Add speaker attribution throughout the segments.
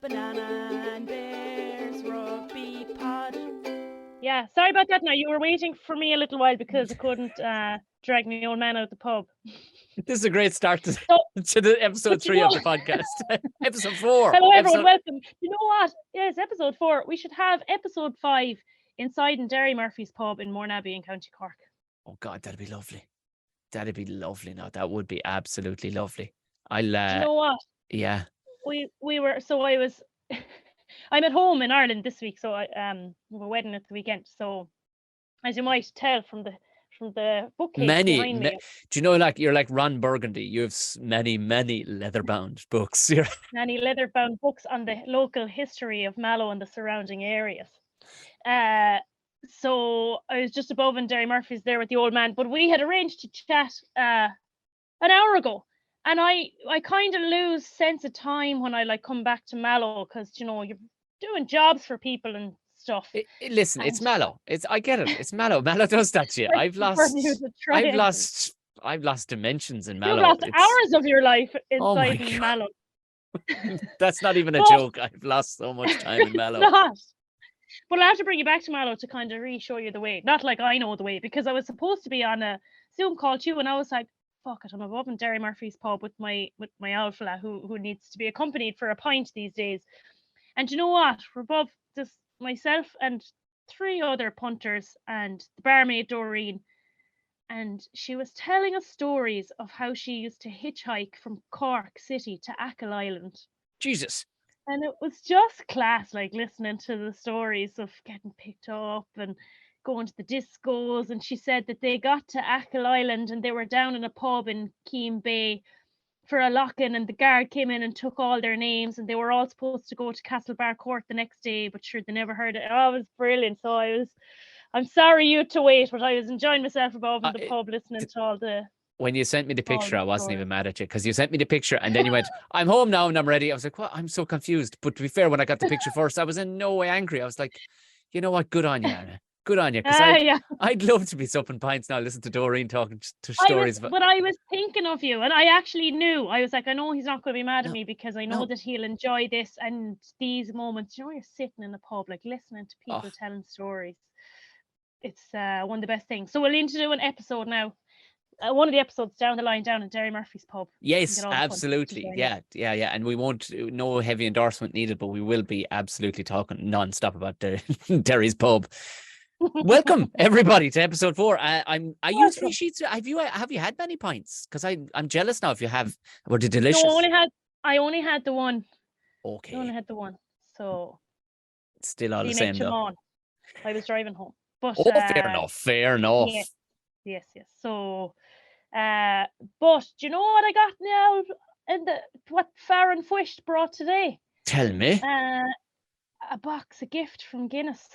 Speaker 1: Banana and Bears Rugby Pod.
Speaker 2: Yeah, sorry about that. Now you were waiting for me a little while because I couldn't drag my old man out of the pub.
Speaker 3: This is a great start to,
Speaker 2: So-
Speaker 3: to the episode
Speaker 2: but you
Speaker 3: 3 of
Speaker 2: know-
Speaker 3: the podcast. Episode 4.
Speaker 2: Hello, everyone.
Speaker 3: Episode-
Speaker 2: Welcome. You know what? Yeah, it's episode 4. We should have episode 5 inside in Derry Murphy's pub in Mornaby in County Cork.
Speaker 3: Oh God, that'd be lovely. That'd be lovely. Now that would be absolutely lovely. I'll.
Speaker 2: Do you know what?
Speaker 3: Yeah.
Speaker 2: We were. So I was. I'm at home in Ireland this week. So I we have a wedding at the weekend. So as you might tell from the bookcase behind me.
Speaker 3: Do you know, like you're like Ron Burgundy? You have many leather-bound books.
Speaker 2: Many leather-bound books on the local history of Mallow and the surrounding areas. So I was just above in Derry Murphy's there with the old man, but we had arranged to chat an hour ago, and I kind of lose sense of time when I like come back to Mallow because you know you're doing jobs for people and stuff.
Speaker 3: Listen, it's Mallow. I get it. It's Mallow. Mallow does that to you. I've lost dimensions in Mallow.
Speaker 2: You've lost hours of your life inside
Speaker 3: God.
Speaker 2: Mallow.
Speaker 3: That's not even a joke. I've lost so much time in Mallow.
Speaker 2: It's not. But I have to bring you back to Mallow to kind of re-show you the way. Not like I know the way, because I was supposed to be on a Zoom call too, and I was like, fuck it, I'm above in Derry Murphy's pub with my old fella who needs to be accompanied for a pint these days. And you know what? We're above just myself and 3 other punters and the barmaid Doreen. And she was telling us stories of how she used to hitchhike from Cork City to Achill Island.
Speaker 3: Jesus.
Speaker 2: And it was just class, like listening to the stories of getting picked up and going to the discos. And she said that they got to Achill Island and they were down in a pub in Keene Bay for a lock-in, and the guard came in and took all their names, and they were all supposed to go to Castlebar Court the next day, but sure, they never heard it. Oh, it was brilliant. So I'm sorry you had to wait, but I was enjoying myself above in the pub listening to all the...
Speaker 3: When you sent me the picture, I wasn't even mad at you because you sent me the picture and then you went, I'm home now and I'm ready. I was like, what? I'm so confused. But to be fair, when I got the picture first, I was in no way angry. I was like, you know what? Good on you, Anna. Good on you. Because I'd love to be supping pints now, listen to Doreen talking to stories.
Speaker 2: But I was thinking of you, and I actually knew. I was like, I know he's not going to be mad at me because I know that he'll enjoy this and these moments. You know, you're sitting in the pub, like listening to people telling stories. It's one of the best things. So we'll need to do an episode now. One of the episodes down the line down at Derry Murphy's pub.
Speaker 3: Yes, absolutely. Yeah. And we won't, no heavy endorsement needed, but we will be absolutely talking non-stop about Derry's pub. Welcome everybody to episode 4. Are you 3 sheets? Have you had many pints? Because I'm jealous now if you have. Were they delicious?
Speaker 2: No, I only had the one.
Speaker 3: Okay.
Speaker 2: I only had the one. So
Speaker 3: it's still all the same though.
Speaker 2: I was driving home. But
Speaker 3: fair enough.
Speaker 2: Yes. So but do you know what I got now what Farron Fwisht brought today?
Speaker 3: Tell me.
Speaker 2: A box, a gift from Guinness.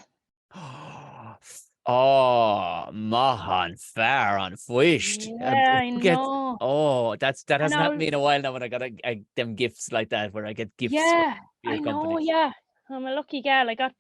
Speaker 3: Oh, Mahan Farron Fwisht.
Speaker 2: Yeah, I know.
Speaker 3: Oh, that hasn't happened to me in a while now when I got them gifts like that where I get gifts.
Speaker 2: Yeah, I know, yeah. I'm a lucky gal. I got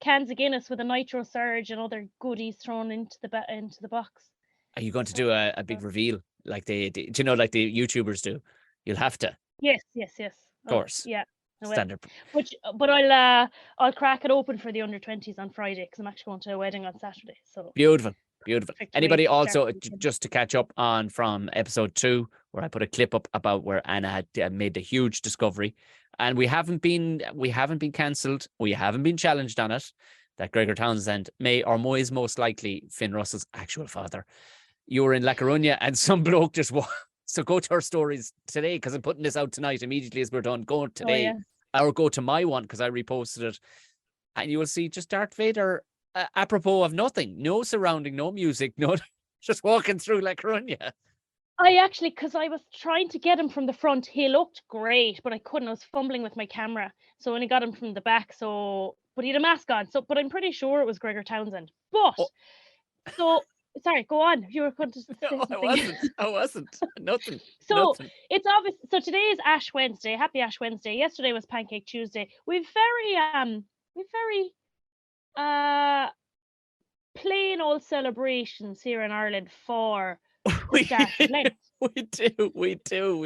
Speaker 2: cans of Guinness with a nitro surge and other goodies thrown into the box. Are
Speaker 3: you going to do a big reveal like do you know, like the YouTubers do? You'll have to.
Speaker 2: Yes.
Speaker 3: Of course.
Speaker 2: Yeah.
Speaker 3: Standard.
Speaker 2: But I'll crack it open for the under-20s on Friday because I'm actually going to a wedding on Saturday. So
Speaker 3: beautiful. Anybody also, just to catch up on from episode 2, where I put a clip up about where Anna had made a huge discovery, and we haven't been cancelled, we haven't been challenged on it, that Gregor Townsend is most likely Finn Russell's actual father. You were in La Coruña and some bloke just so go to our stories today because I'm putting this out tonight immediately as we're done. Go today or go to my one because I reposted it, and you will see just Darth Vader apropos of nothing, no surrounding, no music, no, just walking through La Coruña.
Speaker 2: I actually, because I was trying to get him from the front, he looked great, but I couldn't. I was fumbling with my camera, so I only got him from the back. But he had a mask on, but I'm pretty sure it was Gregor Townsend. But so. Sorry, go on. You were going to say something.
Speaker 3: I wasn't. Nothing.
Speaker 2: So it's obvious. So today is Ash Wednesday. Happy Ash Wednesday. Yesterday was Pancake Tuesday. We've very plain old celebrations here in Ireland for the start of Lent.
Speaker 3: We do.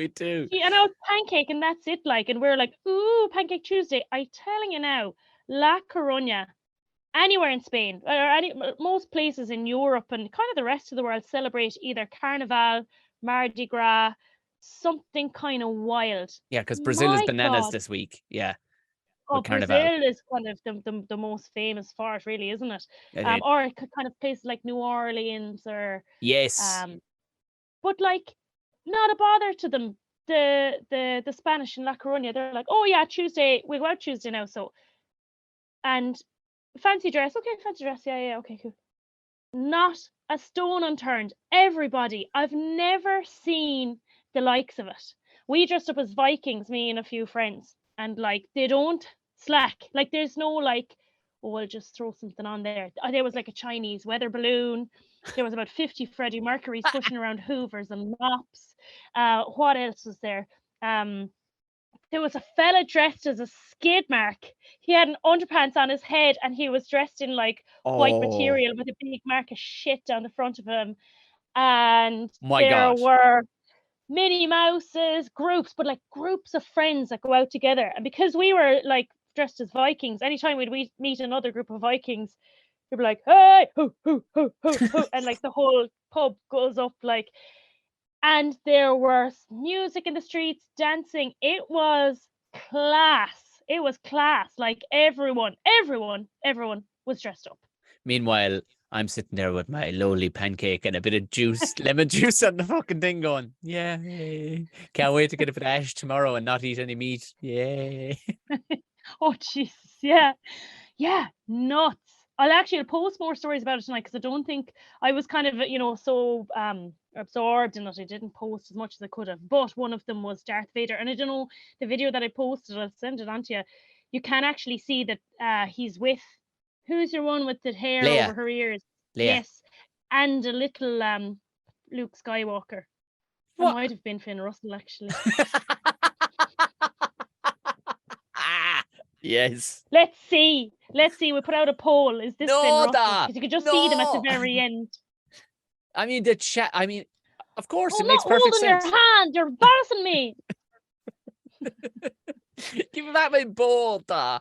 Speaker 2: You know, pancake and that's it. Like, and we're like, ooh, Pancake Tuesday. I'm telling you now, La Coruña, anywhere in Spain or most places in Europe and kind of the rest of the world celebrate either Carnival, Mardi Gras, something kind of wild.
Speaker 3: Yeah, because Brazil is
Speaker 2: My
Speaker 3: bananas
Speaker 2: God.
Speaker 3: this week. Yeah,
Speaker 2: Oh,
Speaker 3: with Carnival.
Speaker 2: Brazil is kind of the most famous for it, really, isn't it?
Speaker 3: It-
Speaker 2: Or kind of places like New Orleans or
Speaker 3: yes.
Speaker 2: but like not a bother to them. The Spanish in La Coruña, they're like, oh yeah, Tuesday, we go out Tuesday now. So and fancy dress, okay, fancy dress, yeah, okay, cool. Not a stone unturned. Everybody, I've never seen the likes of it. We dressed up as Vikings, me and a few friends, and like they don't slack. Like there's no like, oh, I'll just throw something on there. There was like a Chinese weather balloon. There was about 50 Freddie Mercurys pushing around Hoovers and mops. What else was there? There was a fella dressed as a skid mark. He had an underpants on his head and he was dressed in like white
Speaker 3: Oh
Speaker 2: material with a big mark of shit down the front of him. And
Speaker 3: my
Speaker 2: there
Speaker 3: God.
Speaker 2: were Minnie Mouses, groups, but like groups of friends that go out together. And because we were like dressed as Vikings, anytime we'd meet another group of Vikings, we'd be like, hey, hoo, hoo, hoo, hoo, hoo. And like the whole pub goes up like, and there was music in the streets, dancing. It was class. It was class. Like everyone was dressed up.
Speaker 3: Meanwhile, I'm sitting there with my lowly pancake and a bit of juice, lemon juice on the fucking thing going, yeah, can't wait to get a bit of ash tomorrow and not eat any meat. Yeah.
Speaker 2: Oh, Jesus. Yeah. Yeah. Nuts. I'll post more stories about it tonight because I don't think I was kind of, so absorbed in it. I didn't post as much as I could have. But one of them was Darth Vader. And I don't know, the video that I posted, I'll send it on to you. You can actually see that he's with, who's your one with the hair
Speaker 3: Leia.
Speaker 2: over her ears?
Speaker 3: Leia.
Speaker 2: Yes. And a little Luke Skywalker. It might have been Finn Russell, actually.
Speaker 3: Yes.
Speaker 2: Let's see. We put out a poll. Is this Finn Russell? Because you could just see them at the
Speaker 3: No.
Speaker 2: very end.
Speaker 3: I mean, the chat. I mean, of course, it
Speaker 2: I'm
Speaker 3: makes
Speaker 2: not
Speaker 3: perfect
Speaker 2: holding
Speaker 3: sense.
Speaker 2: your hand. You're embarrassing me.
Speaker 3: Give me back my ball, da.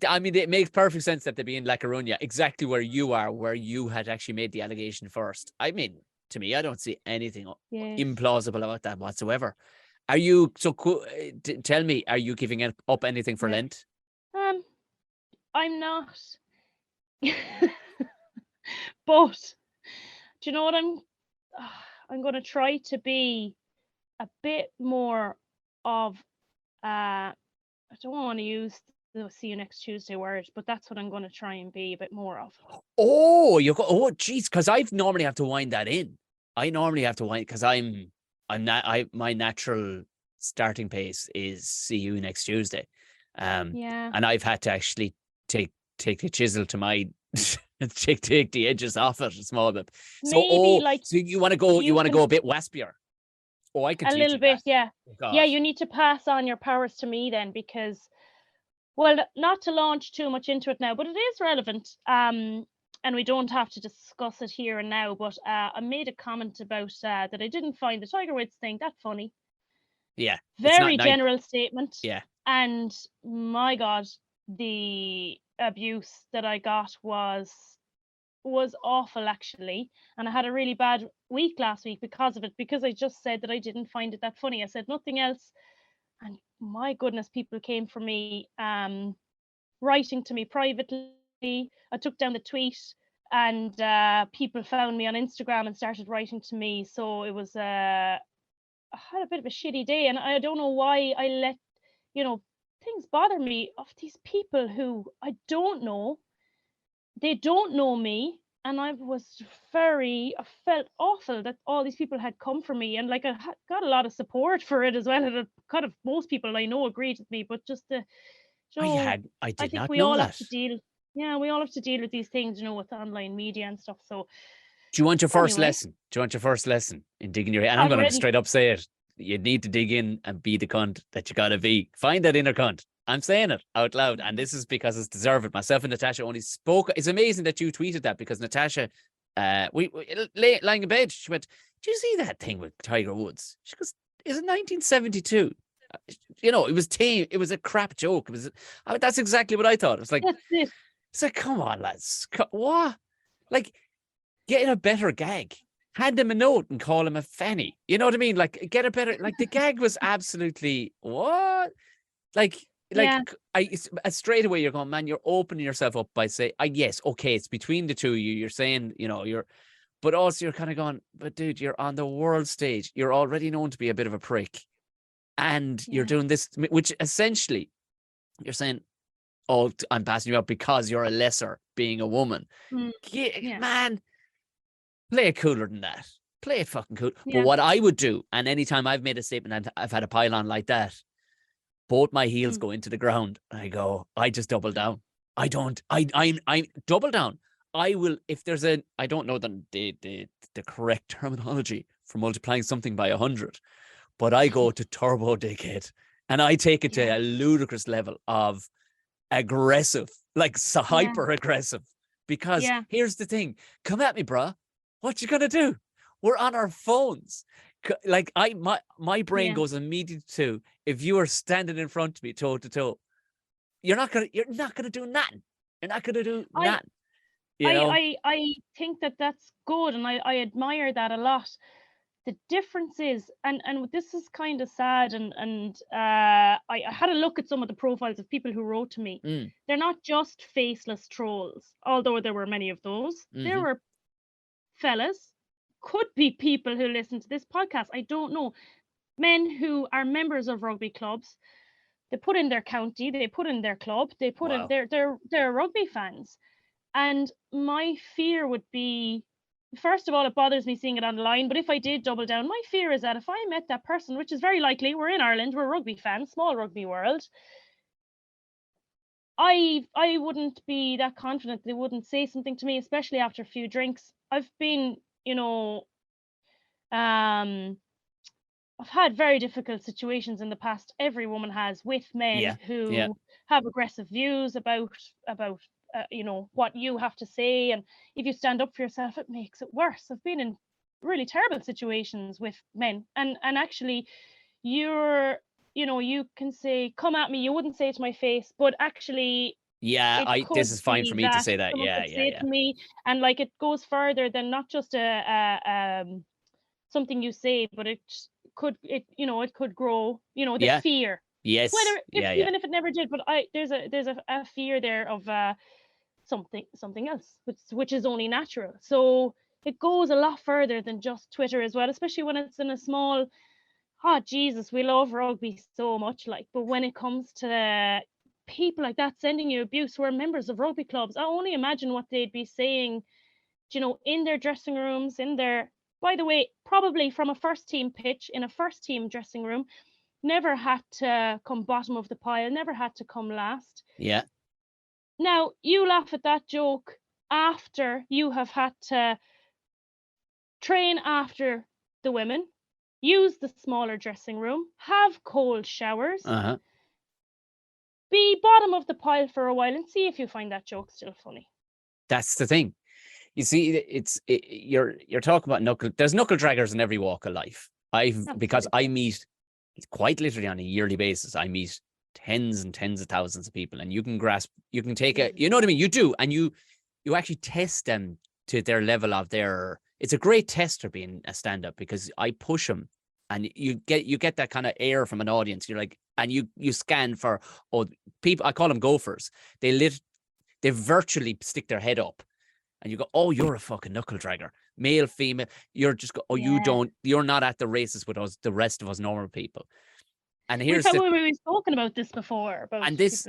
Speaker 3: I mean, it makes perfect sense that they'd be in La Coruña, exactly where you are, where you had actually made the allegation first. I mean, to me, I don't see anything implausible about that whatsoever. Are you tell me, are you giving up anything for Lent?
Speaker 2: I'm not. But do you know what I'm going to try to be a bit more of I don't want to use the see you next Tuesday word, but that's what I'm going to try and be a bit more of.
Speaker 3: Oh, geez, because I normally have to wind that in. I normally have to wind because my natural starting pace is see you next Tuesday. And I've had to actually take the chisel to my take the edges off it a small bit. So so you want to go a bit waspier. Oh, I can
Speaker 2: a
Speaker 3: teach
Speaker 2: little
Speaker 3: you
Speaker 2: bit,
Speaker 3: that.
Speaker 2: yeah. Yeah, you need to pass on your powers to me then, because, well, not to launch too much into it now, but it is relevant. And we don't have to discuss it here and now, but I made a comment about that I didn't find the Tiger Woods thing that funny.
Speaker 3: Yeah.
Speaker 2: Very general statement.
Speaker 3: Yeah.
Speaker 2: And my God, the abuse that I got was awful, actually. And I had a really bad week last week because of it, because I just said that I didn't find it that funny. I said nothing else. And my goodness, people came for me, writing to me privately. I took down the tweet and people found me on Instagram and started writing to me. So it was, I had a bit of a shitty day, and I don't know why I let, things bother me of these people who I don't know. They don't know me, and I felt awful that all these people had come for me, and like I got a lot of support for it as well. And kind of most people I know agreed with me, but just the,
Speaker 3: I did
Speaker 2: think
Speaker 3: not
Speaker 2: we
Speaker 3: know
Speaker 2: all
Speaker 3: that.
Speaker 2: have to deal. Yeah, we all have to deal with these things, with online media and stuff. So,
Speaker 3: do you want your first lesson? Do you want your first lesson in digging your head? And I'm going to straight up say it. You need to dig in and be the cunt that you got to be. Find that inner cunt. I'm saying it out loud, and this is because it's deserved. Myself and Natasha only spoke. It's amazing that you tweeted that, because Natasha lying in bed. She went, "Do you see that thing with Tiger Woods?" She goes, "Is it 1972?" You know, it was tame. It was a crap joke. That's exactly what I thought. It was like,
Speaker 2: That's it.
Speaker 3: it's like, come on, lads. What? Like, get a better gag. Hand him a note and call him a fanny. You know what I mean? Like, get a better. Like, the gag was absolutely what? Like,
Speaker 2: Yeah.
Speaker 3: straight away you're going, man. You're opening yourself up by saying, yes, okay, it's between the two of you. You're saying, but also you're kind of going, but dude, you're on the world stage. You're already known to be a bit of a prick, and you're doing this, which essentially you're saying, oh, I'm passing you up because you're a lesser being a woman. Man, play it cooler than that. Play it fucking cool.
Speaker 2: Yeah.
Speaker 3: But what I would do, and anytime I've made a statement and I've had a pylon like that, both my heels go into the ground. And I just double down. I double down. I will, if there's I don't know the correct terminology for multiplying something by 100, but I go to turbo dickhead and I take it to a ludicrous level of aggressive, like hyper aggressive. Because here's the thing, come at me, bruh. What you gonna do? We're on our phones. Like my brain goes immediately to, if you are standing in front of me toe to toe, you're not gonna do nothing. You're not gonna do nothing.
Speaker 2: I think that's good, and I admire that a lot. The difference is, and this is kind of sad, and I had a look at some of the profiles of people who wrote to me. They're not just faceless trolls, although there were many of those. There were fellas, could be people who listen to this podcast, I don't know, men who are members of rugby clubs. They put in their county, they put in their club, they put in they're rugby fans. And my fear would be, first of all, it bothers me seeing it online, but if I did double down, my fear is that if I met that person, which is very likely, we're in Ireland, we're rugby fans, small rugby world, I wouldn't be that confident they wouldn't say something to me, especially after a few drinks. I've been, I've had very difficult situations in the past. Every woman has, with men who have aggressive views about what you have to say, and if you stand up for yourself, it makes it worse. I've been in really terrible situations with men, and actually, you can say, "Come at me." You wouldn't say it to my face, but actually,
Speaker 3: this is fine for me to say that.
Speaker 2: Say it to me, and like it goes further than not just something you say, but it could grow. The fear.
Speaker 3: Yes.
Speaker 2: Even if it never did, but there's a fear there of something else, which is only natural. So it goes a lot further than just Twitter as well, especially when it's in a small. Oh Jesus, we love rugby so much, but when it comes to people like that sending you abuse who are members of rugby clubs, I only imagine what they'd be saying, in their dressing rooms, by the way, probably from a first team pitch, in a first team dressing room, never had to come bottom of the pile, never had to come last.
Speaker 3: Yeah.
Speaker 2: Now, you laugh at that joke after you have had to train after the women, use the smaller dressing room, have cold showers, be bottom of the pile for a while, and see if you find that joke still funny.
Speaker 3: That's the thing. You see, you're talking about there's knuckle draggers in every walk of life. Because I meet, quite literally on a yearly basis, I meet tens and tens of thousands of people, and you can take you know what I mean? You do, and you actually test them to their level of it's a great tester being a stand-up, because I push them, and you get that kind of air from an audience. You're like, and you scan for people. I call them gophers. They virtually stick their head up, and you go, oh, you're a fucking knuckle dragger, male, female. You're just you're not at the races with us, the rest of us normal people. And here's
Speaker 2: we've spoken about this before.
Speaker 3: This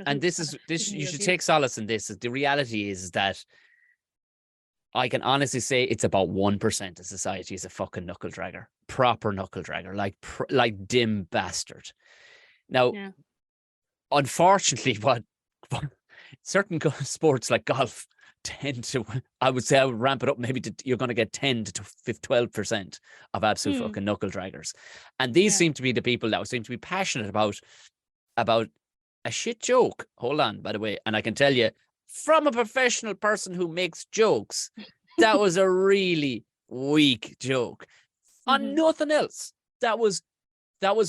Speaker 3: you should take solace in this. The reality is that I can honestly say it's about 1% of society is a fucking knuckle dragger, proper knuckle dragger, like dim bastard. Now, unfortunately, what certain sports like golf tend to, I would ramp it up. Maybe you're going to get 10 to 12% of absolute fucking knuckle draggers, and these seem to be the people that seem to be passionate about a shit joke. Hold on, by the way, and I can tell you, from a professional person who makes jokes, That was a really weak joke. On nothing else. That was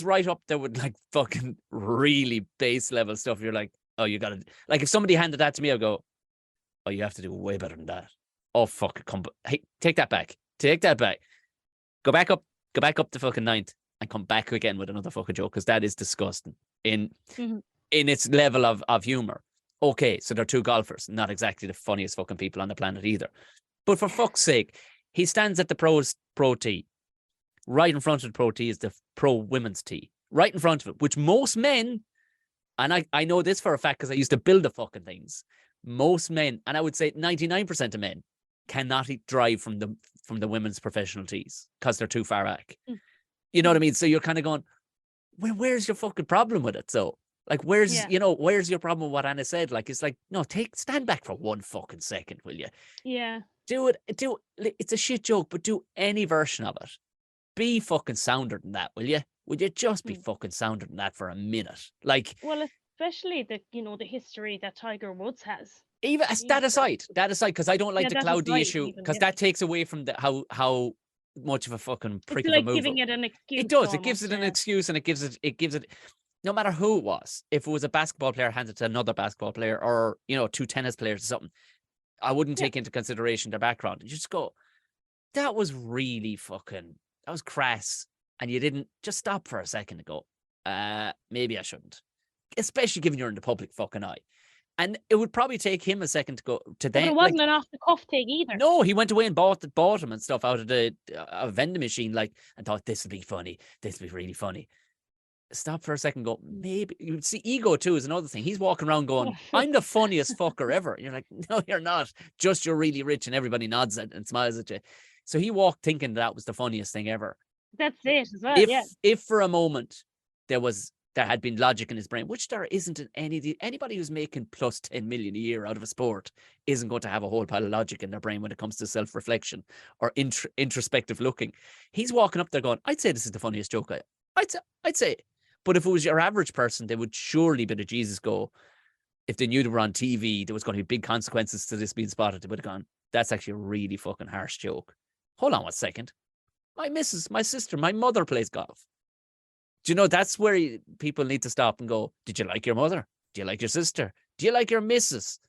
Speaker 3: right up there with like fucking really base level stuff. You're like, oh, you gotta, like, if somebody handed that to me, I'll go, oh, you have to do way better than that. Oh, fuck it. Hey, take that back. Take that back. Go back up to fucking 9th and come back again with another fucking joke, because that is disgusting in its level of humor. Okay, so they're two golfers, not exactly the funniest fucking people on the planet either. But for fuck's sake, he stands at the pro tee. Right in front of the pro tee is the pro women's tee. Right in front of it, which most men, and I know this for a fact because I used to build the fucking things. Most men, and I would say 99% of men, cannot drive from the women's professional tees because they're too far back. You know what I mean? So you're kind of going, well, where's your fucking problem with it? So, like, where's your problem with what Anna said? Like, it's like, no, stand back for 1 fucking second, will you?
Speaker 2: Yeah.
Speaker 3: Do it. It's a shit joke, but do any version of it. Be fucking sounder than that, will you? Would you just be fucking sounder than that for a minute? Like,
Speaker 2: well, especially the history that Tiger Woods has.
Speaker 3: Even that aside, because I don't like to cloud the issue, because that takes away from how much of a fucking prick of a move.
Speaker 2: Giving it an excuse.
Speaker 3: It does. It gives it an excuse, and it gives it. No matter who it was, if it was a basketball player handed to another basketball player, or 2 tennis players or something, I wouldn't take into consideration their background. You just go, that was really fucking, that was crass, and you didn't just stop for a second and go, maybe I shouldn't, especially given you're in the public fucking eye. And it would probably take him a second to go to then.
Speaker 2: But it wasn't an off the cuff thing either.
Speaker 3: No, he went away and bought them and stuff out of the vending machine, like, and thought, this will be funny. This will be really funny. Stop for a second. Go, maybe. You see, ego too is another thing. He's walking around going, I'm the funniest fucker ever. And you're like, no, you're not. Just you're really rich, and everybody nods and smiles at you. So he walked thinking that was the funniest thing ever.
Speaker 2: That's it as well.
Speaker 3: If for a moment there had been logic in his brain, which there isn't in anybody who's making plus 10 million a year out of a sport isn't going to have a whole pile of logic in their brain when it comes to self-reflection or introspective looking. He's walking up there going, I'd say this is the funniest joke. I'd say. But if it was your average person, they would surely be the Jesus go. If they knew they were on TV, there was going to be big consequences to this being spotted. They would have gone, that's actually a really fucking harsh joke. Hold on 1 second. My sister, my mother plays golf. Do you know, that's where people need to stop and go, did you like your mother? Do you like your sister? Do you like your missus?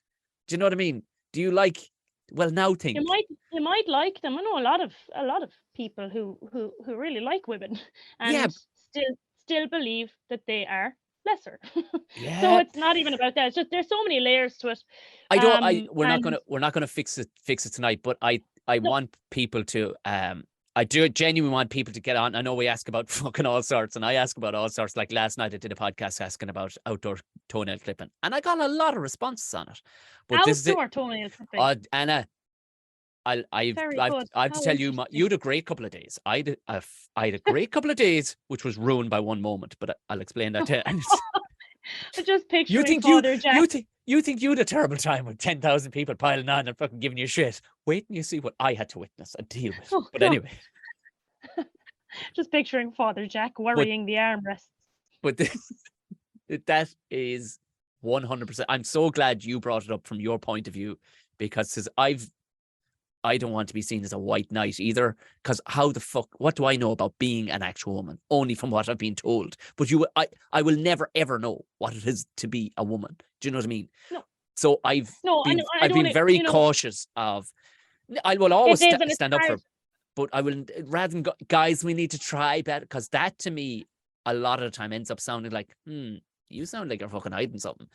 Speaker 3: Do you know what I mean? Do you like, well, now think.
Speaker 2: You might like them. I know a lot of people who really like women and still believe that they are lesser. So it's not even about that. It's just there's so many layers to it.
Speaker 3: We're not gonna fix it tonight, but I want people to I do genuinely want people to get on. I know we ask about fucking all sorts, and I ask about all sorts. Like last night I did a podcast asking about outdoor toenail clipping, and I got a lot of responses on it. But
Speaker 2: outdoor toenail clipping.
Speaker 3: Anna, I have to tell you, you had a great couple of days. I had a great couple of days, which was ruined by one moment, but I'll explain that to you.
Speaker 2: I just picturing Father Jack.
Speaker 3: You think you had a terrible time with 10,000 people piling on and fucking giving you shit. Wait and you see what I had to witness and deal with.
Speaker 2: Oh,
Speaker 3: but anyway.
Speaker 2: Just picturing Father Jack worrying the armrests.
Speaker 3: But that is 100%. I'm so glad you brought it up from your point of view, because I don't want to be seen as a white knight either, because how the fuck, what do I know about being an actual woman? Only from what I've been told. But I will never ever know what it is to be a woman. Do you know what I mean?
Speaker 2: No.
Speaker 3: So I've been very cautious of, I will always stand up for, but I will, rather than guys, we need to try better, because that to me, a lot of the time ends up sounding like, you sound like you're fucking hiding something.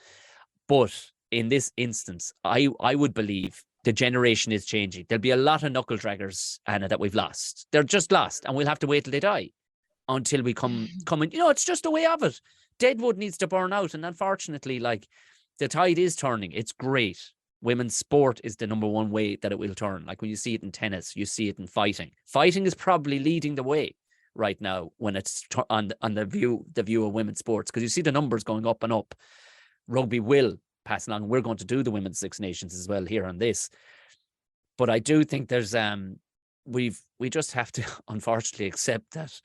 Speaker 3: But in this instance, I would believe the generation is changing. There'll be a lot of knuckle draggers, Anna, that we've lost. They're just lost, and we'll have to wait till they die until we come in. You know, it's just a way of it. Deadwood needs to burn out, and unfortunately, like, the tide is turning. It's great. Women's sport is the number one way that it will turn. Like when you see it in tennis, you see it in fighting. Fighting is probably leading the way right now when it's on the view of women's sports, because you see the numbers going up and up. Rugby will pass along. We're going to do the Women's Six Nations as well here on this. But I do think there's we just have to unfortunately accept that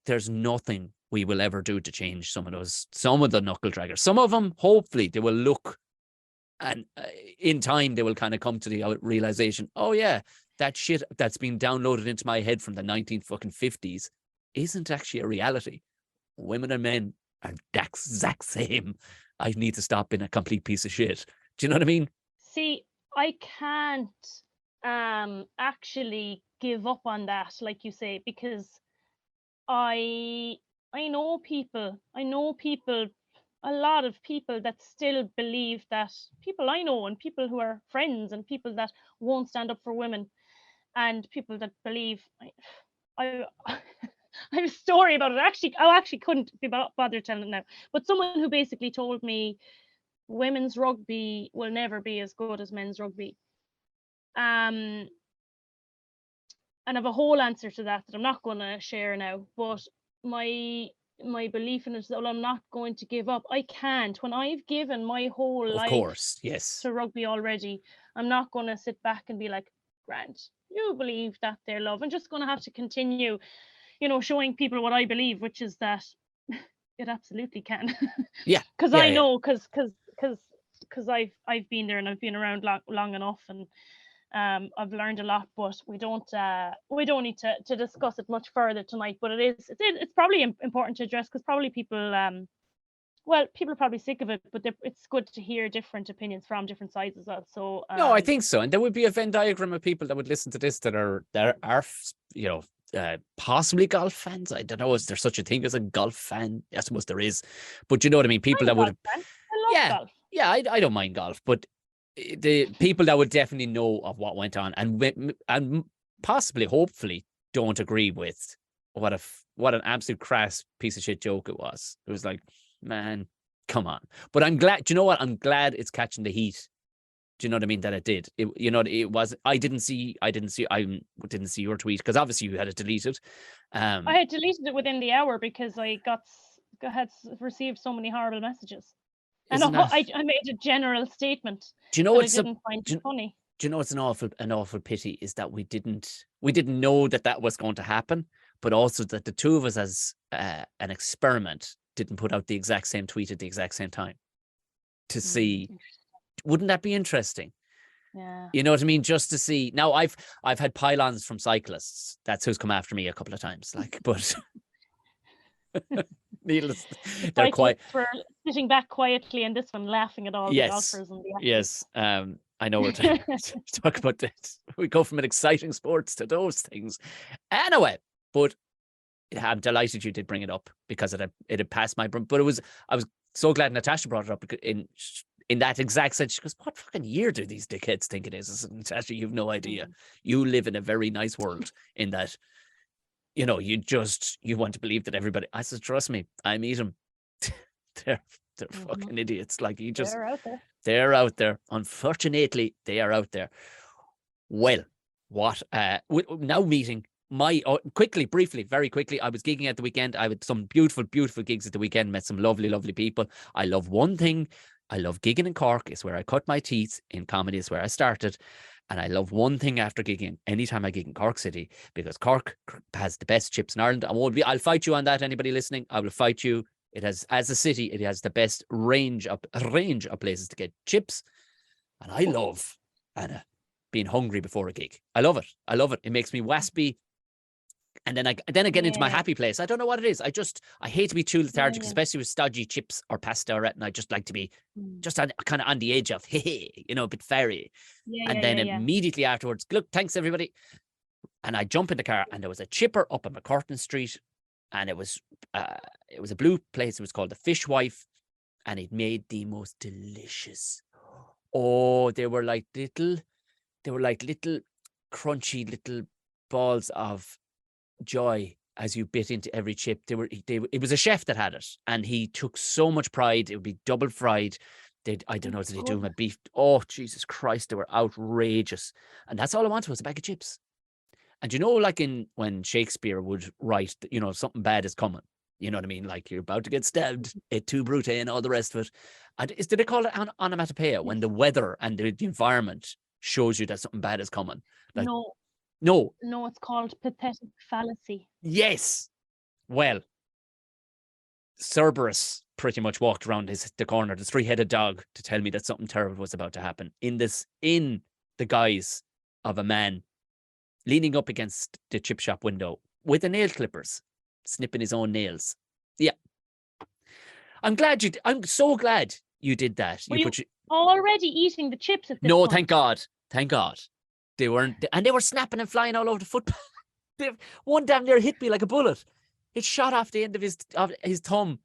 Speaker 3: there's nothing we will ever do to change some of the knuckle draggers. Some of them, hopefully, they will look, and in time they will kind of come to the realization, oh yeah, that shit that's been downloaded into my head from the 1950s isn't actually a reality. Women and men are the exact same. I need to stop being a complete piece of shit. Do you know what I mean?
Speaker 2: See, I can't actually give up on that, like you say, because I know people, a lot of people that still believe that, people I know and people who are friends and people that won't stand up for women, and people that believe I I have a story about it. Actually, I actually couldn't be bothered telling it now. But someone who basically told me women's rugby will never be as good as men's rugby. And I have a whole answer to that I'm not going to share now. But my belief in it is that, well, I'm not going to give up. I can't. When I've given my whole
Speaker 3: Of
Speaker 2: life
Speaker 3: course, yes.
Speaker 2: to rugby already, I'm not going to sit back and be like, Grant, you believe that they're love. I'm just going to have to continue, showing people what I believe, which is that it absolutely can.
Speaker 3: Yeah.
Speaker 2: Because
Speaker 3: yeah,
Speaker 2: I
Speaker 3: yeah.
Speaker 2: know, because I've been there and I've been around long enough, and I've learned a lot. But we don't need to discuss it much further tonight. But it's probably important to address, because probably people people are probably sick of it, but it's good to hear different opinions from different sides as well. So
Speaker 3: No, I think so. And there would be a Venn diagram of people that would listen to this that are possibly golf fans. I don't know, is there such a thing as a golf fan? I suppose there is. But you know what I mean? People that would,
Speaker 2: I love golf.
Speaker 3: Yeah, I don't mind golf, but the people that would definitely know of what went on and possibly, hopefully, don't agree with what an absolute crass piece of shit joke it was. It was like, man, come on. But I'm glad. Do you know what? I'm glad it's catching the heat. Do you know what I mean? That it did. It was. I didn't see your tweet, because obviously you had it deleted.
Speaker 2: I had deleted it within the hour because I had received so many horrible messages. And I made a general statement.
Speaker 3: Do you know
Speaker 2: I didn't find it funny?
Speaker 3: Do you know it's an awful pity is that we didn't know that was going to happen, but also that the two of us as an experiment didn't put out the exact same tweet at the exact same time to see. Wouldn't that be interesting?
Speaker 2: Yeah.
Speaker 3: You know what I mean? Just to see. Now I've had pylons from cyclists. That's who's come after me a couple of times. But needless, they're quite.
Speaker 2: We're sitting back quietly, and this one laughing at all the golfers and the athletes.
Speaker 3: Yes. I know we're talk about that. We go from an exciting sports to those things. Anyway, but I'm delighted you did bring it up, because it had passed my brain. But I was so glad Natasha brought it up in that exact sense. She goes, what fucking year do these dickheads think it is? I said, Natasha, you've no idea. You live in a very nice world in that, you want to believe that everybody. I said, trust me, I meet them. They're fucking idiots. Like,
Speaker 2: they're out there.
Speaker 3: They're out there. Unfortunately, they are out there. Well, what now meeting briefly, very quickly, I was gigging at the weekend. I had some beautiful gigs at the weekend, met some lovely people. I love one thing. I love gigging in Cork. It's where I cut my teeth. In comedy is where I started. And I love one thing after gigging, anytime I gig in Cork City, because Cork has the best chips in Ireland. I'll fight you on that, anybody listening. I will fight you. It has, as a city, it has the best range of places to get chips. And I love, Anna, being hungry before a gig. I love it. It makes me waspy. And then I get into my happy place. I don't know what it is. I hate to be too lethargic, especially with stodgy chips or pasta or anything. I just like to be just kind of on the edge of, a bit fairy. And then immediately afterwards, look, thanks everybody. And I jump in the car, and there was a chipper up on McCurtain Street, and it was a blue place. It was called the Fishwife, and it made the most delicious. Oh, they were like little crunchy little balls of joy as you bit into every chip. It was a chef that had it, and he took so much pride. It would be double fried. I don't know, did they do them a beef? Oh, Jesus Christ, they were outrageous. And that's all I wanted was a bag of chips. And like when Shakespeare would write, something bad is coming. You know what I mean? Like, you're about to get stabbed, et tu Brute, and all the rest of it. And did they call it onomatopoeia when the weather and the environment shows you that something bad is coming? Like, no,
Speaker 2: it's called pathetic fallacy.
Speaker 3: Yes. Well, Cerberus pretty much walked around the corner, the three-headed dog, to tell me that something terrible was about to happen in the guise of a man leaning up against the chip shop window with the nail clippers, snipping his own nails. Yeah. I'm so glad you did that.
Speaker 2: Were you already eating the chips at this
Speaker 3: No,
Speaker 2: point?
Speaker 3: thank God. Thank God. They weren't, and they were snapping and flying all over the football. One damn near hit me like a bullet. It shot off the end of his thumb.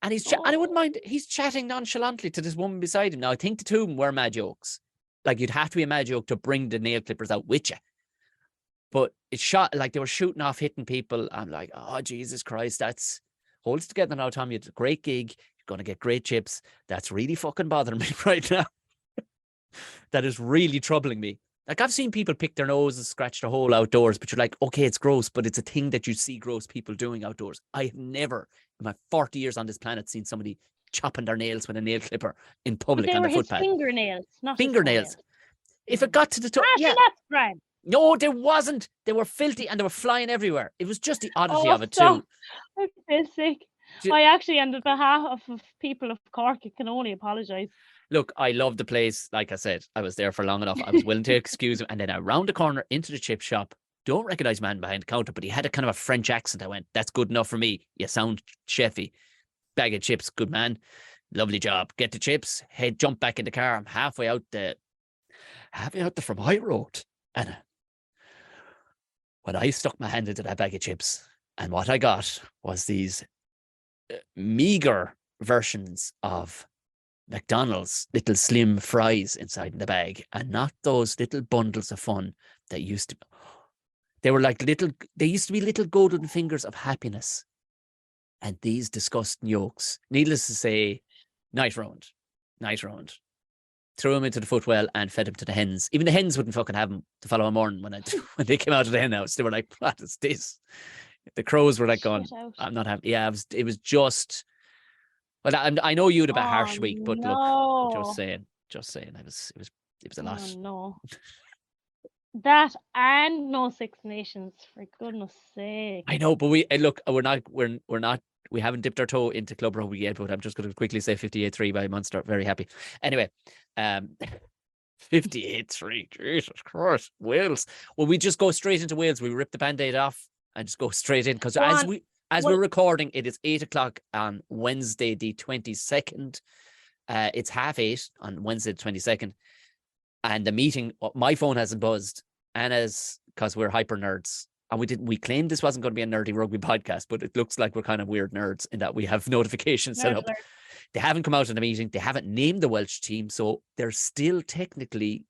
Speaker 3: And and I wouldn't mind, he's chatting nonchalantly to this woman beside him. Now, I think the two of them were mad jokes. Like, you'd have to be a mad joke to bring the nail clippers out with you. But it shot, like, they were shooting off, hitting people. I'm like, oh, Jesus Christ, holds together now, Tommy. It's a great gig. You're going to get great chips. That's really fucking bothering me right now. That is really troubling me. Like, I've seen people pick their noses, scratch their hole outdoors, but you're like, okay, it's gross, but it's a thing that you see gross people doing outdoors. I have never, in my 40 years on this planet, seen somebody chopping their nails with a nail clipper in public on the footpath.
Speaker 2: Fingernails, not
Speaker 3: fingernails. If it got to the toe,
Speaker 2: yeah. That's grand.
Speaker 3: No, there wasn't. They were filthy and they were flying everywhere. It was just the oddity of it too.
Speaker 2: I feel sick. I actually, on behalf of people of Cork, I can only apologise.
Speaker 3: Look, I love the place. Like I said, I was there for long enough. I was willing to excuse him. And then around the corner into the chip shop, don't recognise man behind the counter, but he had a kind of a French accent. I went, that's good enough for me. You sound chefy. Bag of chips, good man. Lovely job. Get the chips. Head, jump back in the car. I'm halfway out the from High Road. And when I stuck my hand into that bag of chips, and what I got was these meager versions of McDonald's little slim fries inside the bag, and not those little bundles of fun that used to. They were like they used to be little golden fingers of happiness. And these disgusting yolks, needless to say, night round. Threw him into the footwell and fed him to the hens. Even the hens wouldn't fucking have him the following morning when they came out of the hen house. They were like, what is this? The crows were like going, I'm not having. Yeah, it was just. Well, I know you had a bit harsh week, but look, just saying, it was a lot.
Speaker 2: No, that and no Six Nations, for goodness sake.
Speaker 3: I know, but we're not. We haven't dipped our toe into club rugby yet, but I'm just going to quickly say 58-3 by Munster. Very happy. Anyway, 58-3. Jesus Christ, Wales. Well, we just go straight into Wales. We rip the Band-Aid off and just go straight in because as we're recording, it is 8:00 on Wednesday, the 22nd. It's 8:30 on Wednesday, the 22nd. And the meeting, my phone hasn't buzzed. Anna's, because we're hyper nerds. And we claimed this wasn't going to be a nerdy rugby podcast, but it looks like we're kind of weird nerds in that we have notifications set up. They haven't come out in the meeting. They haven't named the Welsh team. So they're still technically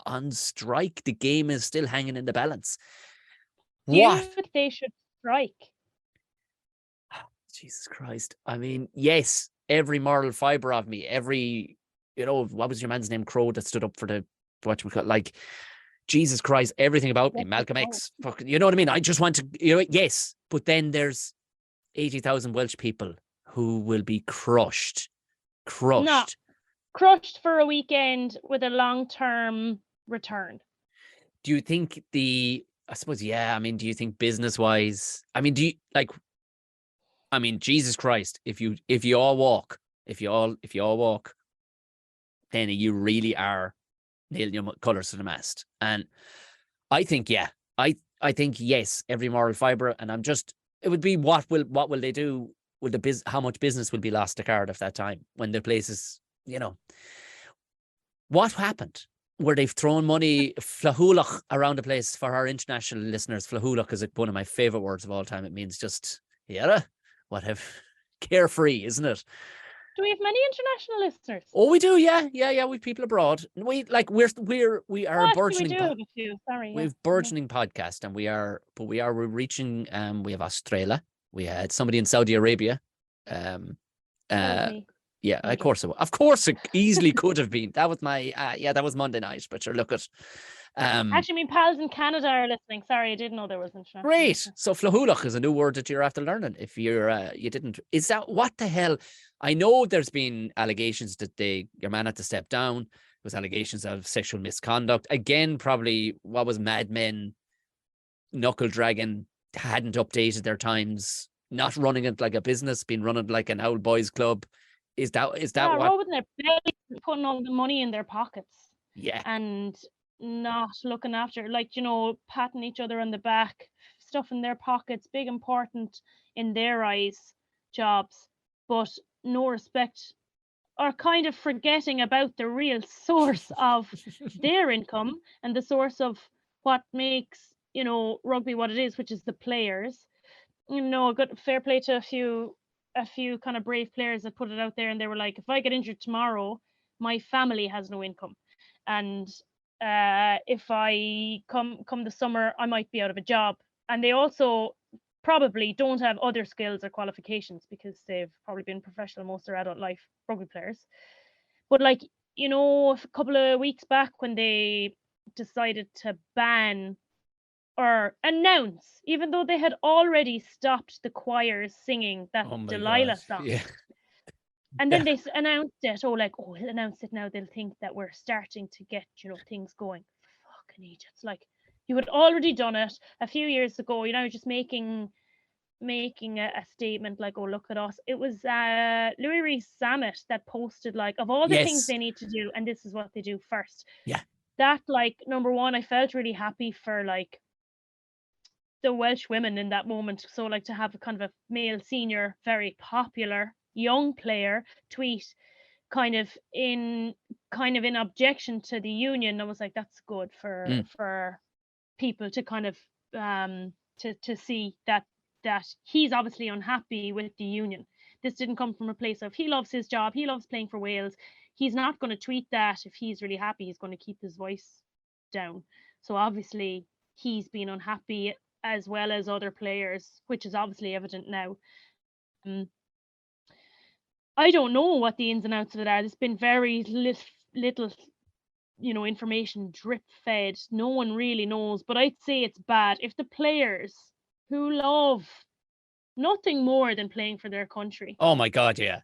Speaker 3: on strike. The game is still hanging in the balance.
Speaker 2: What? They should strike.
Speaker 3: Jesus Christ. I mean, yes, every moral fiber of me, what was your man's name? Crow that stood up for like, Jesus Christ, everything about me, Malcolm X, fucking, you know what I mean? I just want to, yes, but then there's 80,000 Welsh people who will be crushed.
Speaker 2: No, crushed for a weekend with a long-term return.
Speaker 3: Do you think do you think business-wise, Jesus Christ, if you all walk, then you really are nailing your colours to the mast. And I think, I think, yes, every moral fibre. And it would be, what will they do with how much business will be lost to Cardiff that time when the place is, what happened? Where they've thrown money, flahulach, around the place. For our international listeners, flahulach is one of my favourite words of all time. It means just, carefree, isn't it?
Speaker 2: Do we have many international listeners?
Speaker 3: Oh, we do, yeah. We've people abroad. We are a burgeoning. We've burgeoning podcast, and we're reaching. We have Australia. We had somebody in Saudi Arabia. Yeah, of course it easily could have been. That was that was Monday night. But sure, look at.
Speaker 2: Actually, pals in Canada are listening. Sorry, I didn't know there was international.
Speaker 3: Great. So flahulach is a new word that you're after learning. If you didn't, is that what the hell? I know there's been allegations that your man had to step down. There was allegations of sexual misconduct. Again, probably what was Mad Men, Knuckle Dragon hadn't updated their times, not running it like a business, being running like an old boys club. Is that what?
Speaker 2: Rubbing their belly, putting all the money in their pockets.
Speaker 3: Yeah.
Speaker 2: And not looking after, like, patting each other on the back, stuff in their pockets, big important in their eyes, jobs, but no respect, or kind of forgetting about the real source of their income and the source of what makes, rugby what it is, which is the players. Good fair play to a few kind of brave players that put it out there, and they were like, if I get injured tomorrow, my family has no income, and if I come the summer, I might be out of a job. And they also probably don't have other skills or qualifications because they've probably been professional most of their adult life, rugby players. But like, a couple of weeks back when they decided to ban or announce, even though they had already stopped the choirs singing that
Speaker 3: Oh my
Speaker 2: Delilah
Speaker 3: God.
Speaker 2: song.
Speaker 3: Yeah.
Speaker 2: And then they announced it. Oh, like, oh, he'll announce it now. They'll think that we're starting to get, things going. Fucking idiots! Like, you had already done it a few years ago. Just making a statement like, oh, look at us. It was Louis Rees Sammet that posted, like, of all the things
Speaker 3: Yes.
Speaker 2: they need to do, and this is what they do first.
Speaker 3: Yeah.
Speaker 2: That, like, number one, I felt really happy for, like, the Welsh women in that moment. So, like, to have a kind of a male senior, very popular young player tweet kind of in objection to the union, I was like, that's good for people to kind of to see that he's obviously unhappy with the union. This didn't come from a place of he loves his job, he loves playing for Wales. He's not going to tweet that if he's really happy. He's going to keep his voice down. So obviously he's been unhappy as well as other players, which is obviously evident now. I don't know what the ins and outs of it are. There's been very little, information drip fed. No one really knows, but I'd say it's bad if the players who love nothing more than playing for their country
Speaker 3: Oh my God. Yeah.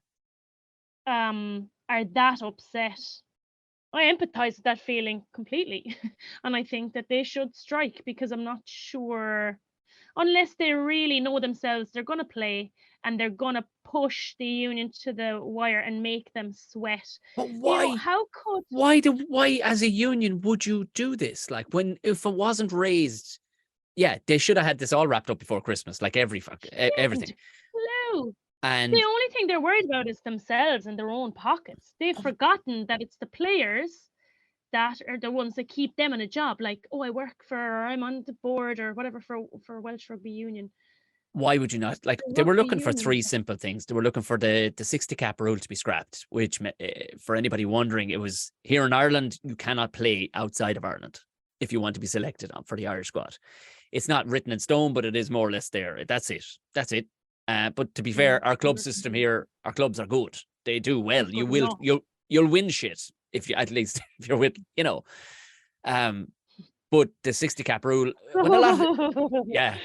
Speaker 2: are that upset. I empathize with that feeling completely. And I think that they should strike, because I'm not sure, unless they really know themselves, they're going to play and they're going to push the union to the wire and make them sweat.
Speaker 3: But why?
Speaker 2: How could
Speaker 3: Why as a union would you do this? Like, if it wasn't raised, yeah, they should have had this all wrapped up before Christmas, like everything.
Speaker 2: Hello.
Speaker 3: And
Speaker 2: The only thing they're worried about is themselves and their own pockets. They've forgotten that it's the players that are the ones that keep them in a job. Like, oh, I'm on the board or whatever for Welsh Rugby Union.
Speaker 3: why would you not? Like,
Speaker 2: The
Speaker 3: they were
Speaker 2: rugby
Speaker 3: looking for
Speaker 2: union.
Speaker 3: three simple things. They were looking for the 60 cap rule to be scrapped, which, for anybody wondering, it was here in Ireland, you cannot play outside of Ireland if you want to be selected for the Irish squad. It's not written in stone, but it is more or less there. That's it. But to be fair, our club system here, our clubs are good. They do well. You'll win shit if you, at least if you're with, but the 60 cap rule, when a lot, yeah,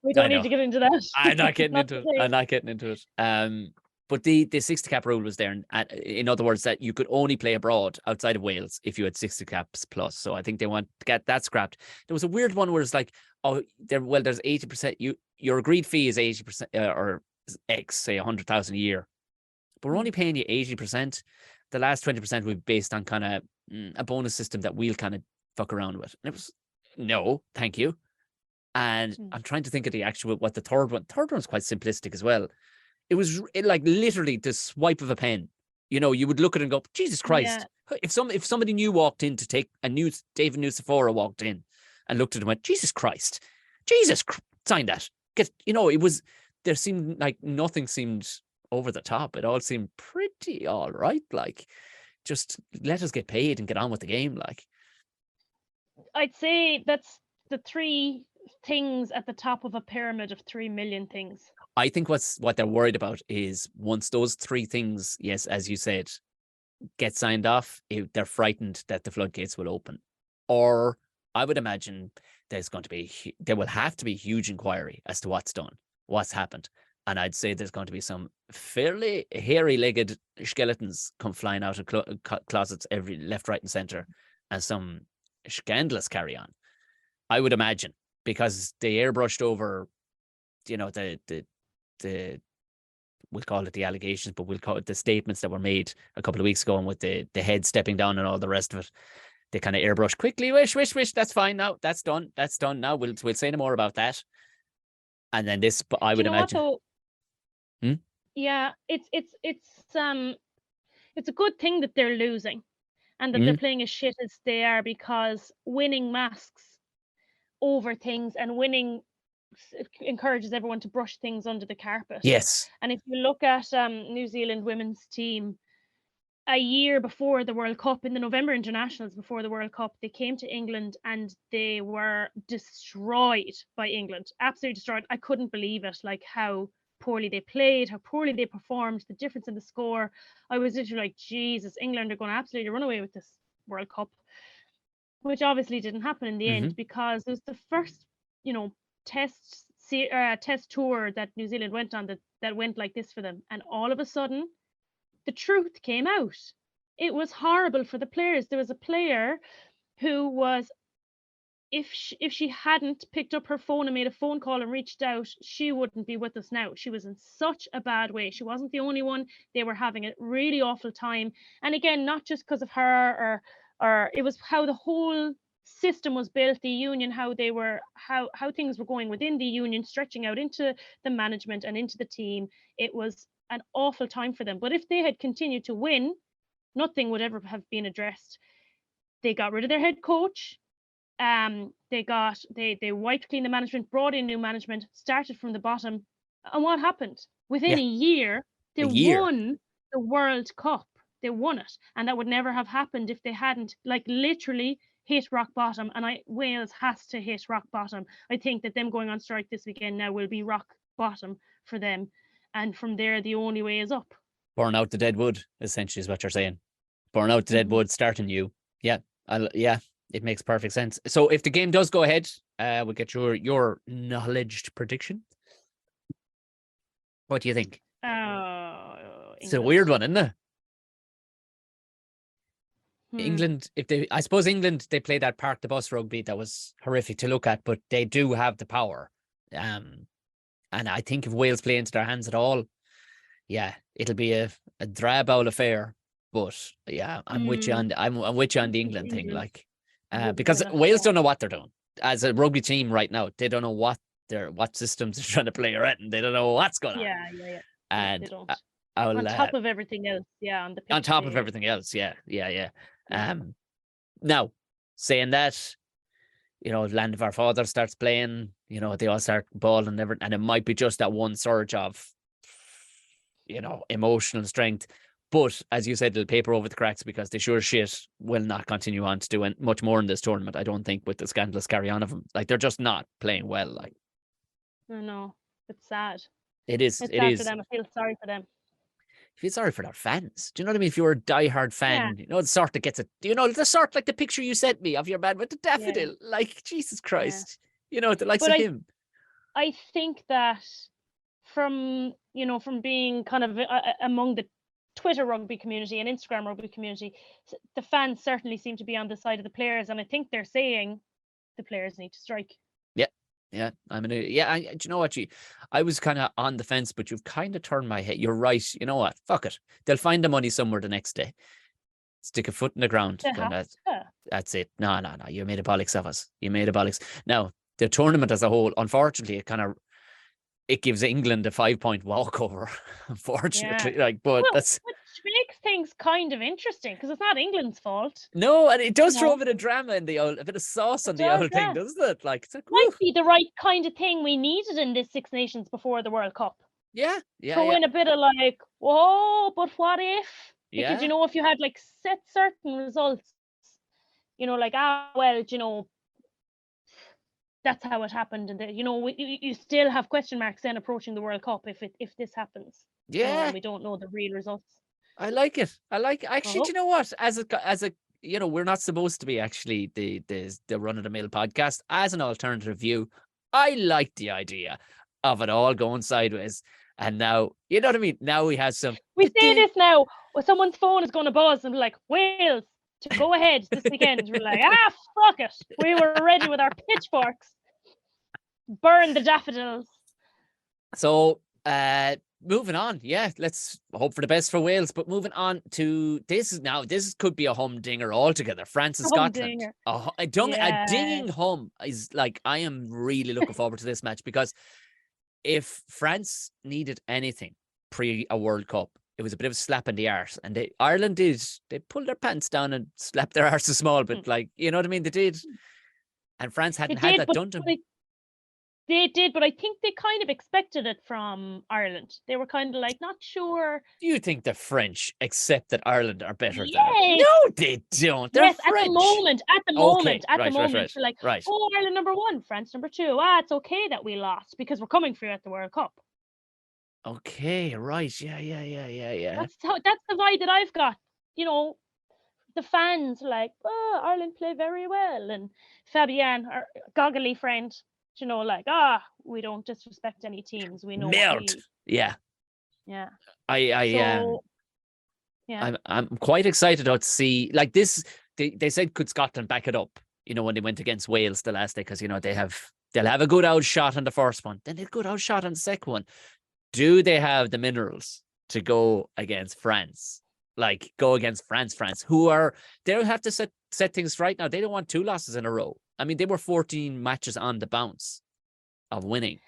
Speaker 2: we don't need to get into that.
Speaker 3: I'm not getting into it. But the 60 cap rule was there. In other words, that you could only play abroad outside of Wales if you had 60 caps plus. So I think they want to get that scrapped. There was a weird one where it's like, there's 80%. Your agreed fee is 80% or X, say 100,000 a year, but we're only paying you 80%. The last 20% would be based on kind of a bonus system that we'll kind of fuck around with. And it was, no, thank you. And I'm trying to think of what the third one's quite simplistic as well. It was like literally the swipe of a pen. You would look at it and go, Jesus Christ. Yeah. If somebody new walked in to take David Nusafora walked in and looked at him and went, Jesus Christ, sign that. There seemed like nothing seemed over the top. It all seemed pretty all right. Like, just let us get paid and get on with the game. Like,
Speaker 2: I'd say that's the three things at the top of a pyramid of 3 million things.
Speaker 3: I think what they're worried about is once those three things, yes, as you said, get signed off, they're frightened that the floodgates will open. Or I would imagine there will have to be a huge inquiry as to what's done, what's happened. And I'd say there's going to be some fairly hairy-legged skeletons come flying out of closets every left, right, and center, and some scandalous carry-on. I would imagine, because they airbrushed over, the we'll call it the allegations, but we'll call it the statements that were made a couple of weeks ago, and with the head stepping down and all the rest of it. they kind of airbrush quickly. Wish. That's fine now. That's done. Now. We'll say no more about that. And then this, I
Speaker 2: Do
Speaker 3: would
Speaker 2: you know what
Speaker 3: imagine.
Speaker 2: though?
Speaker 3: Hmm?
Speaker 2: Yeah, it's a good thing that they're losing and that they're playing as shit as they are, because winning masks over things, and winning encourages everyone to brush things under the carpet.
Speaker 3: Yes.
Speaker 2: And if you look at New Zealand women's team, a year before the World Cup, in the November internationals before the World Cup, they came to England and they were destroyed by England. Absolutely destroyed. I couldn't believe it, like how poorly they played, how poorly they performed, the difference in the score. I was literally like, Jesus, England are going to absolutely run away with this World Cup, which obviously didn't happen in the end, because it was the first, test tour that New Zealand went on that went like this for them. And all of a sudden, the truth came out. It was horrible for the players. There was a player who was, if she hadn't picked up her phone and made a phone call and reached out, she wouldn't be with us now. She was in such a bad way. She wasn't the only one. They were having a really awful time. And again, not just because of her, or it was how the whole system was built, the union, how things were going within the union, stretching out into the management and into the team. It was an awful time for them. But if they had continued to win, nothing would ever have been addressed. They got rid of their head coach. They wiped clean the management, brought in new management, started from the bottom. And what happened? Within a year, they won the World Cup. They won it. And that would never have happened if they hadn't, like, literally hit rock bottom. And Wales has to hit rock bottom. I think that them going on strike this weekend now will be rock bottom for them. And from there, the only way is up.
Speaker 3: Burn out the dead wood, essentially, is what you're saying. Burn out the dead wood, starting new. Yeah. It makes perfect sense. So if the game does go ahead, we'll get your knowledged prediction. What do you think? It's a weird one, isn't it? England, I suppose England, they play that park the bus rugby that was horrific to look at, but they do have the power. And I think if Wales play into their hands at all, it'll be a drab old affair. But I'm with you on the England thing, like, because Wales don't know what they're doing as a rugby team right now. They don't know what systems they're trying to play around, and they don't know what's going on.
Speaker 2: Yeah.
Speaker 3: And
Speaker 2: they don't. On top of everything else, on the pitch.
Speaker 3: On top of everything else, yeah. Now, saying that, Land of Our Fathers starts playing, they all start balling and everything, and it might be just that one surge of, emotional strength. But as you said, they'll paper over the cracks because they sure shit will not continue on to do much more in this tournament. I don't think, with the scandalous carry on of them. Like, they're just not playing well. Like,
Speaker 2: I know, it's sad.
Speaker 3: It is.
Speaker 2: It's sad for them. I feel sorry for them.
Speaker 3: I feel sorry for their fans. Do you know what I mean? If you're a diehard fan, the sort that gets it. The sort like the picture you sent me of your man with the daffodil. Like, Jesus Christ, the likes of him.
Speaker 2: I think that from being kind of among the Twitter rugby community and Instagram rugby community, the fans certainly seem to be on the side of the players, and I think they're saying the players need to strike.
Speaker 3: Yeah, do you know what? I was kind of on the fence, but you've kind of turned my head. You're right. You know what? Fuck it. They'll find the money somewhere the next day. Stick a foot in the ground. That's it. No. You made a bollocks of us. Now, the tournament as a whole, unfortunately, it gives England a 5-point walkover. Unfortunately, that's
Speaker 2: which makes things kind of interesting because it's not England's fault.
Speaker 3: No, and it does throw a bit of drama in a bit of sauce on the old thing, doesn't it? Like, it's
Speaker 2: might be the right kind of thing we needed in this Six Nations before the World Cup.
Speaker 3: Yeah.
Speaker 2: Throw in a bit of like, whoa, but what if? Because if you had like set certain results, that's how it happened, and you still have question marks then approaching the World Cup if this happens.
Speaker 3: Yeah,
Speaker 2: we don't know the real results.
Speaker 3: I like it. Actually, do you know what? As a we're not supposed to be actually the run of the mill podcast. As an alternative view, I like the idea of it all going sideways. And now, you know what I mean? Now we have some.
Speaker 2: We say this now. Well, someone's phone is going to buzz and be like, Wales to go ahead this weekend. We're like, fuck it. We were ready with our pitchforks. Burn the daffodils.
Speaker 3: So, moving on. Yeah, let's hope for the best for Wales. But moving on to this could be a humdinger altogether. France and Scotland.
Speaker 2: Humdinger.
Speaker 3: A
Speaker 2: Yeah.
Speaker 3: dinging hum is like, I am really looking forward to this match, because if France needed anything pre a World Cup, it was a bit of a slap in the arse. And Ireland they pulled their pants down and slapped their arse a small bit. Like, you know what I mean? They did. And France hadn't had that done to them.
Speaker 2: They did, but I think they kind of expected it from Ireland. They were kind of like, not sure.
Speaker 3: Do you think the French accept that Ireland are better than them?
Speaker 2: Yes.
Speaker 3: No, they don't. They're
Speaker 2: Yes,
Speaker 3: French.
Speaker 2: at the moment,
Speaker 3: Right.
Speaker 2: they're like, oh, Ireland number 1, France number 2. It's okay that we lost because we're coming for you at the World Cup.
Speaker 3: Okay, right. Yeah.
Speaker 2: That's the vibe that I've got. You know, the fans are like, oh, Ireland play very well, and Fabienne, our goggly friend, you know, like, we don't disrespect any teams. We know.
Speaker 3: Yeah.
Speaker 2: Yeah.
Speaker 3: I'm quite excited to see, like, this. They said, could Scotland back it up? You know, when they went against Wales the last day, because you know they'll have a good outshot on the first one, then they'll good outshot on the second one. Do they have the minerals to go against France? Like, go against France, who they'll have to set things right now. They don't want 2 losses in a row. I mean, they were 14 matches on the bounce of winning,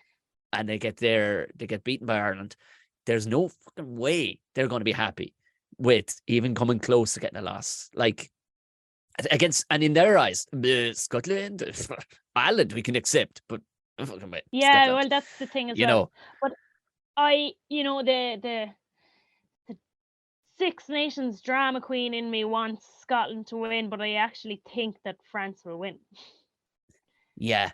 Speaker 3: and they get beaten by Ireland. There's no fucking way they're going to be happy with even coming close to getting a loss. Like, and in their eyes, Scotland, Ireland, we can accept, but
Speaker 2: yeah,
Speaker 3: Scotland,
Speaker 2: well, that's the thing as
Speaker 3: you
Speaker 2: well.
Speaker 3: know.
Speaker 2: But the Six Nations drama queen in me wants Scotland to win, but I actually think that France will win.
Speaker 3: Yeah.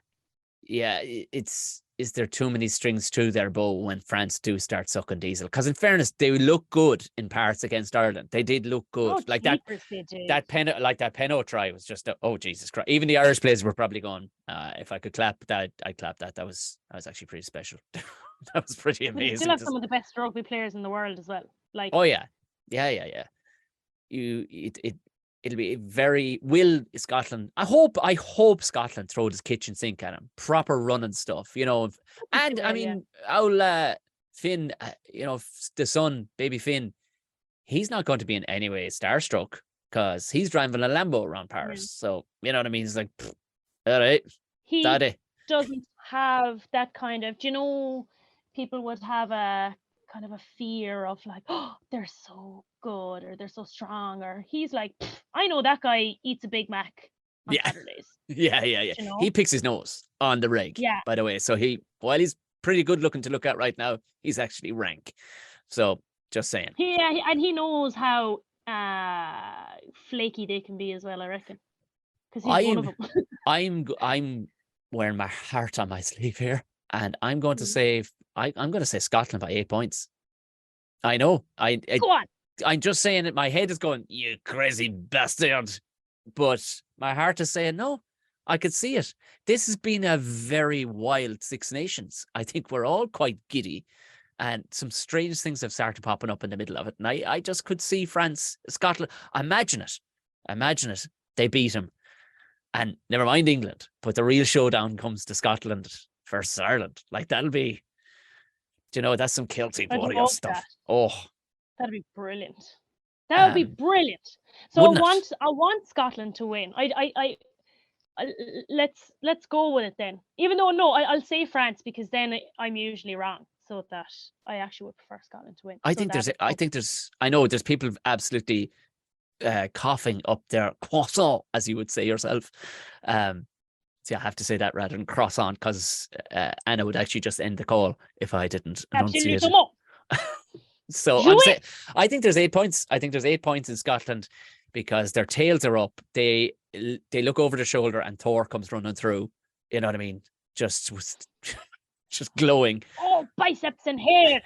Speaker 3: Is there too many strings to their bow when France do start sucking diesel? Because in fairness, they look good in parts against Ireland. They did look good. Like that Penno try was just oh Jesus Christ. Even the Irish players were probably going, if I could clap that, I'd clap that. That was actually pretty special. That was pretty amazing.
Speaker 2: We still have some of the best rugby players in the world as well. Like,
Speaker 3: oh yeah. It'll be very. Will Scotland? I hope Scotland throw this kitchen sink at him. Proper running stuff, you know. And I mean, our Finn, you know, the son, baby Finn, he's not going to be in any way starstruck because he's driving a Lambo around Paris. So you know what I mean. He's like, all right,
Speaker 2: he
Speaker 3: daddy
Speaker 2: doesn't have that kind of. Do you know, people would have a kind of a fear of like, oh, they're so good or they're so strong, or he's like, I know that guy eats a Big Mac on Saturdays.
Speaker 3: Yeah. You know? He picks his nose on the reg, by the way. So while he's pretty good looking to look at right now, he's actually rank. So just saying.
Speaker 2: Yeah, and he knows how flaky they can be as well, I reckon. Because he's one of them.
Speaker 3: I'm wearing my heart on my sleeve here, and I'm going to say I'm going to say Scotland by 8 points. I know.
Speaker 2: Go on.
Speaker 3: I'm just saying it. My head is going, you crazy bastard. But my heart is saying, no, I could see it. This has been a very wild Six Nations. I think we're all quite giddy. And some strange things have started popping up in the middle of it. And I just could see France, Scotland. Imagine it. They beat them. And never mind England. But the real showdown comes to Scotland versus Ireland. Like, that'll be... You know, that's some Celtic warrior stuff.
Speaker 2: That.
Speaker 3: Oh,
Speaker 2: that'd be brilliant. That would be brilliant. So I want Scotland to win. Let's go with it then. Even though I'll say France because then I'm usually wrong. So that I actually would prefer Scotland to win.
Speaker 3: I know there's people absolutely coughing up their croissant, as you would say yourself. See, I have to say that rather than croissant because Anna would actually just end the call if I didn't enunciate it. So I think there's 8 points. I think there's 8 points in Scotland because their tails are up. They look over the shoulder and Thor comes running through. You know what I mean? Just glowing.
Speaker 2: Oh, biceps and hair.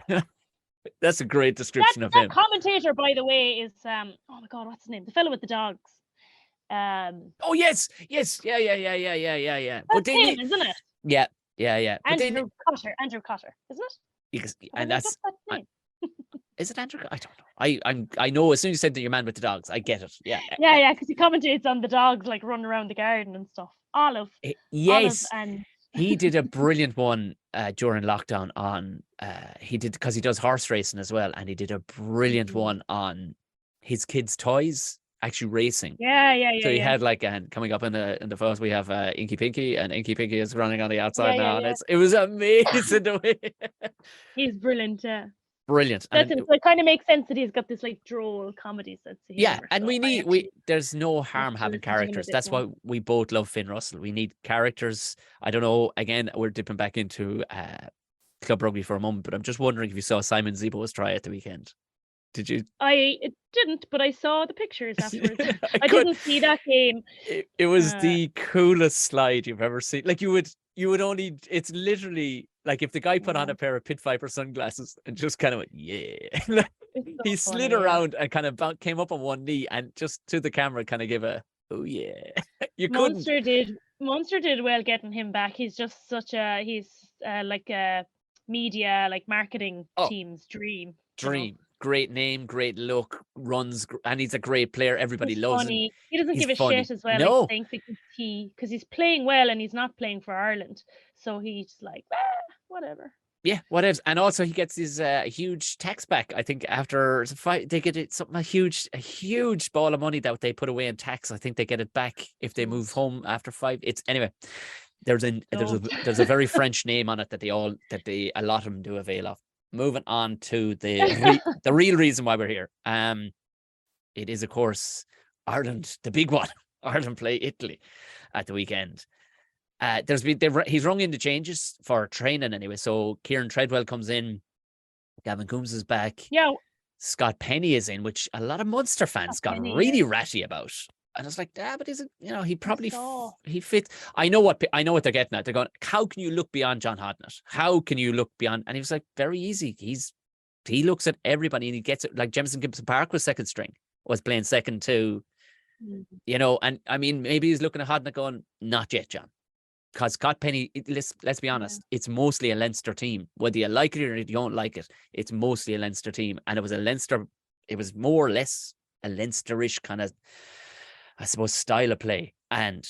Speaker 3: That's a great description of him.
Speaker 2: That commentator, by the way, is oh my God, what's his name? The fellow with the dogs.
Speaker 3: Oh yes, yeah.
Speaker 2: That's him, isn't it?
Speaker 3: Yeah.
Speaker 2: Andrew Cotter, isn't it?
Speaker 3: And that's is it Andrew? I don't know. I know as soon as you said that you're man with the dogs, I get it. Yeah,
Speaker 2: because he commentates on the dogs like running around the garden and stuff.
Speaker 3: Yes, and he did a brilliant one during lockdown on he did, because he does horse racing as well, and he did a brilliant one on his kids' toys actually racing. So he had like, and coming up in the photos we have Inky Pinky, and Inky Pinky is running on the outside now, and it was amazing the way.
Speaker 2: He's brilliant.
Speaker 3: Brilliant.
Speaker 2: That's it. So it kind of makes sense that he's got this like droll comedy sense of humor.
Speaker 3: And
Speaker 2: so
Speaker 3: there's no harm having characters. That's why we both love Finn Russell. We need characters. I don't know. Again, we're dipping back into club rugby for a moment, but I'm just wondering if you saw Simon Zebo's try at the weekend. Did you?
Speaker 2: I didn't, but I saw the pictures afterwards. I didn't see that game.
Speaker 3: It was the coolest slide you've ever seen. Like you would only. It's literally like if the guy put on a pair of Pit Viper sunglasses and just kind of went, yeah. He slid around and kind of came up on one knee and just to the camera kind of gave a, oh yeah.
Speaker 2: Monster did well getting him back. He's just such a like a media, like marketing team's dream.
Speaker 3: Great name, great look, runs, and he's a great player. Everybody loves him.
Speaker 2: He doesn't give a shit as well.
Speaker 3: No.
Speaker 2: I think because he's playing well and he's not playing for Ireland, so he's like, whatever.
Speaker 3: Yeah, whatever. And also he gets his huge tax back. I think after the fight, they get it a huge ball of money that they put away in tax. I think they get it back if they move home after 5. It's anyway. There's a very French name on it that a lot of them do avail of. Moving on to the real reason why we're here. It is of course Ireland, the big one. Ireland play Italy at the weekend. He's rung in the changes for training anyway. So Kieran Treadwell comes in, Gavin Coombs is back.
Speaker 2: Yeah.
Speaker 3: Scott Penny is in, which a lot of Munster fans got really ratty about. And I was like, but is it? He probably he fits. I know what they're getting at. They're going, how can you look beyond John Hodnett? How can you look beyond? And he was like, very easy. He looks at everybody and he gets it. Like Jemison Gibson Park was second string, was playing second too. And I mean, maybe he's looking at Hodnett going, not yet, John. Because Scott Penny, let's be honest, it's mostly a Leinster team. Whether you like it or you don't like it, it's mostly a Leinster team. And it was more or less a Leinster-ish kind of, I suppose, style of play, and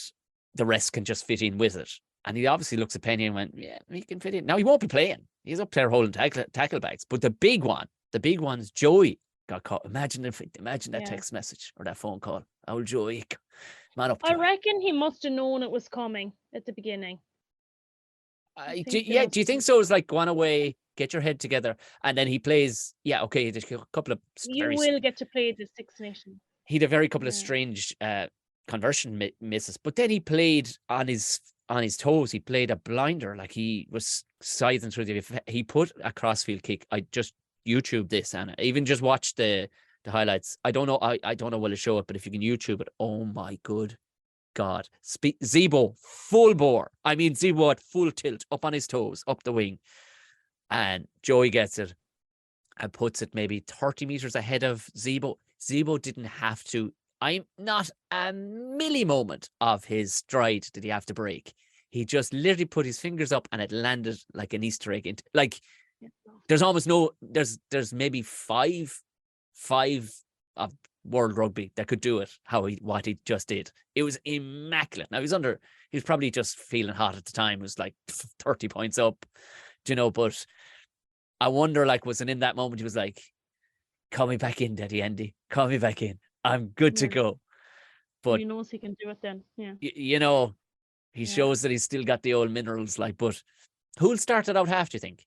Speaker 3: the rest can just fit in with it. And he obviously looks at Penny and went, yeah, he can fit in. Now he won't be playing. He's up there holding tackle bags. But the big one's Joey got caught. Imagine that text message or that phone call. Oh, Joey, man up.
Speaker 2: I reckon he must have known it was coming at the beginning.
Speaker 3: Do you think so? It's like, go on away, get your head together, and then he plays. Yeah, okay. There's a couple of.
Speaker 2: You will get to play the Six Nations.
Speaker 3: He had a very couple of strange conversion misses, but then he played on his toes. He played a blinder, like he was scything through he put a crossfield kick. I just YouTube this, and I even just watched the highlights. I don't know. I don't know will it show it, but if you can YouTube it, oh my good God, Zebo full bore. I mean, Zebo at full tilt, up on his toes, up the wing, and Joey gets it and puts it maybe 30 meters ahead of Zebo. Zebo didn't have to. I'm not a milli moment of his stride did he have to break. He just literally put his fingers up and it landed like an Easter egg. Like there's almost no. There's maybe five of World Rugby that could do it. What he just did. It was immaculate. Now he was probably just feeling hot at the time. It was like 30 points up, But I wonder, like, was it in that moment he was like, call me back in, Daddy Andy. Call me back in. I'm good to go. But
Speaker 2: he knows he can do it then. Yeah.
Speaker 3: He shows that he's still got the old minerals. Like, but who'll start it out half, do you think?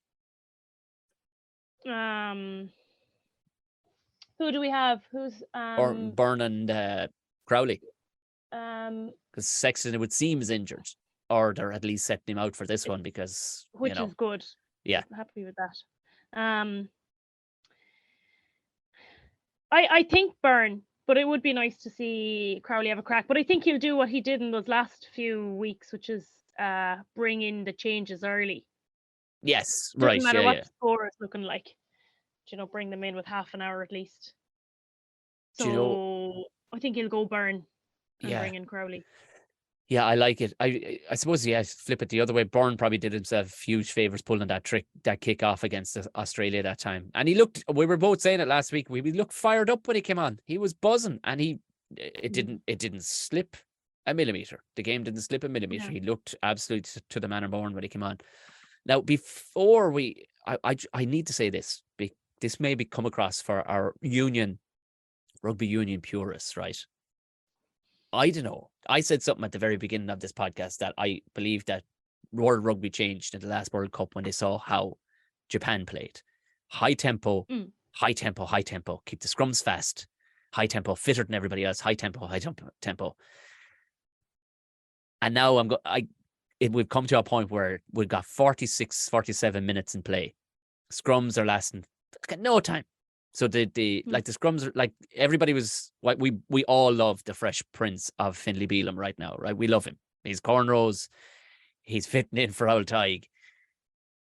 Speaker 2: Who do we have? Who's
Speaker 3: Byrne and Crowley?
Speaker 2: Because
Speaker 3: Sexton, it would seem, is injured, or they're at least setting him out for this one because
Speaker 2: which is good.
Speaker 3: Yeah,
Speaker 2: I'm happy with that. I think Byrne, but it would be nice to see Crowley have a crack. But I think he'll do what he did in those last few weeks, which is bring in the changes early.
Speaker 3: Yes,
Speaker 2: Doesn't
Speaker 3: right.
Speaker 2: matter what the score is looking like. Bring them in with half an hour at least. So I think he'll go Byrne and bring in Crowley.
Speaker 3: Yeah, I like it. I suppose, flip it the other way. Byrne probably did himself huge favours pulling that kick off against Australia that time. And we were both saying it last week, we looked fired up when he came on. He was buzzing and it didn't slip a millimetre. The game didn't slip a millimetre. Yeah. He looked absolutely to the manner born when he came on. Now, before I need to say this. This may be come across for our rugby union purists, right? I don't know. I said something at the very beginning of this podcast that I believe that World Rugby changed in the last World Cup when they saw how Japan played. High tempo, high tempo, high tempo. Keep the scrums fast. High tempo, fitter than everybody else. High tempo, high tempo. And now we've come to a point where we've got 46, 47 minutes in play. Scrums are lasting no time. So the scrums are like everybody was like we all love the Fresh Prince of Finlay Beelum right now, right? We love him. He's cornrows, he's fitting in for Old Tig.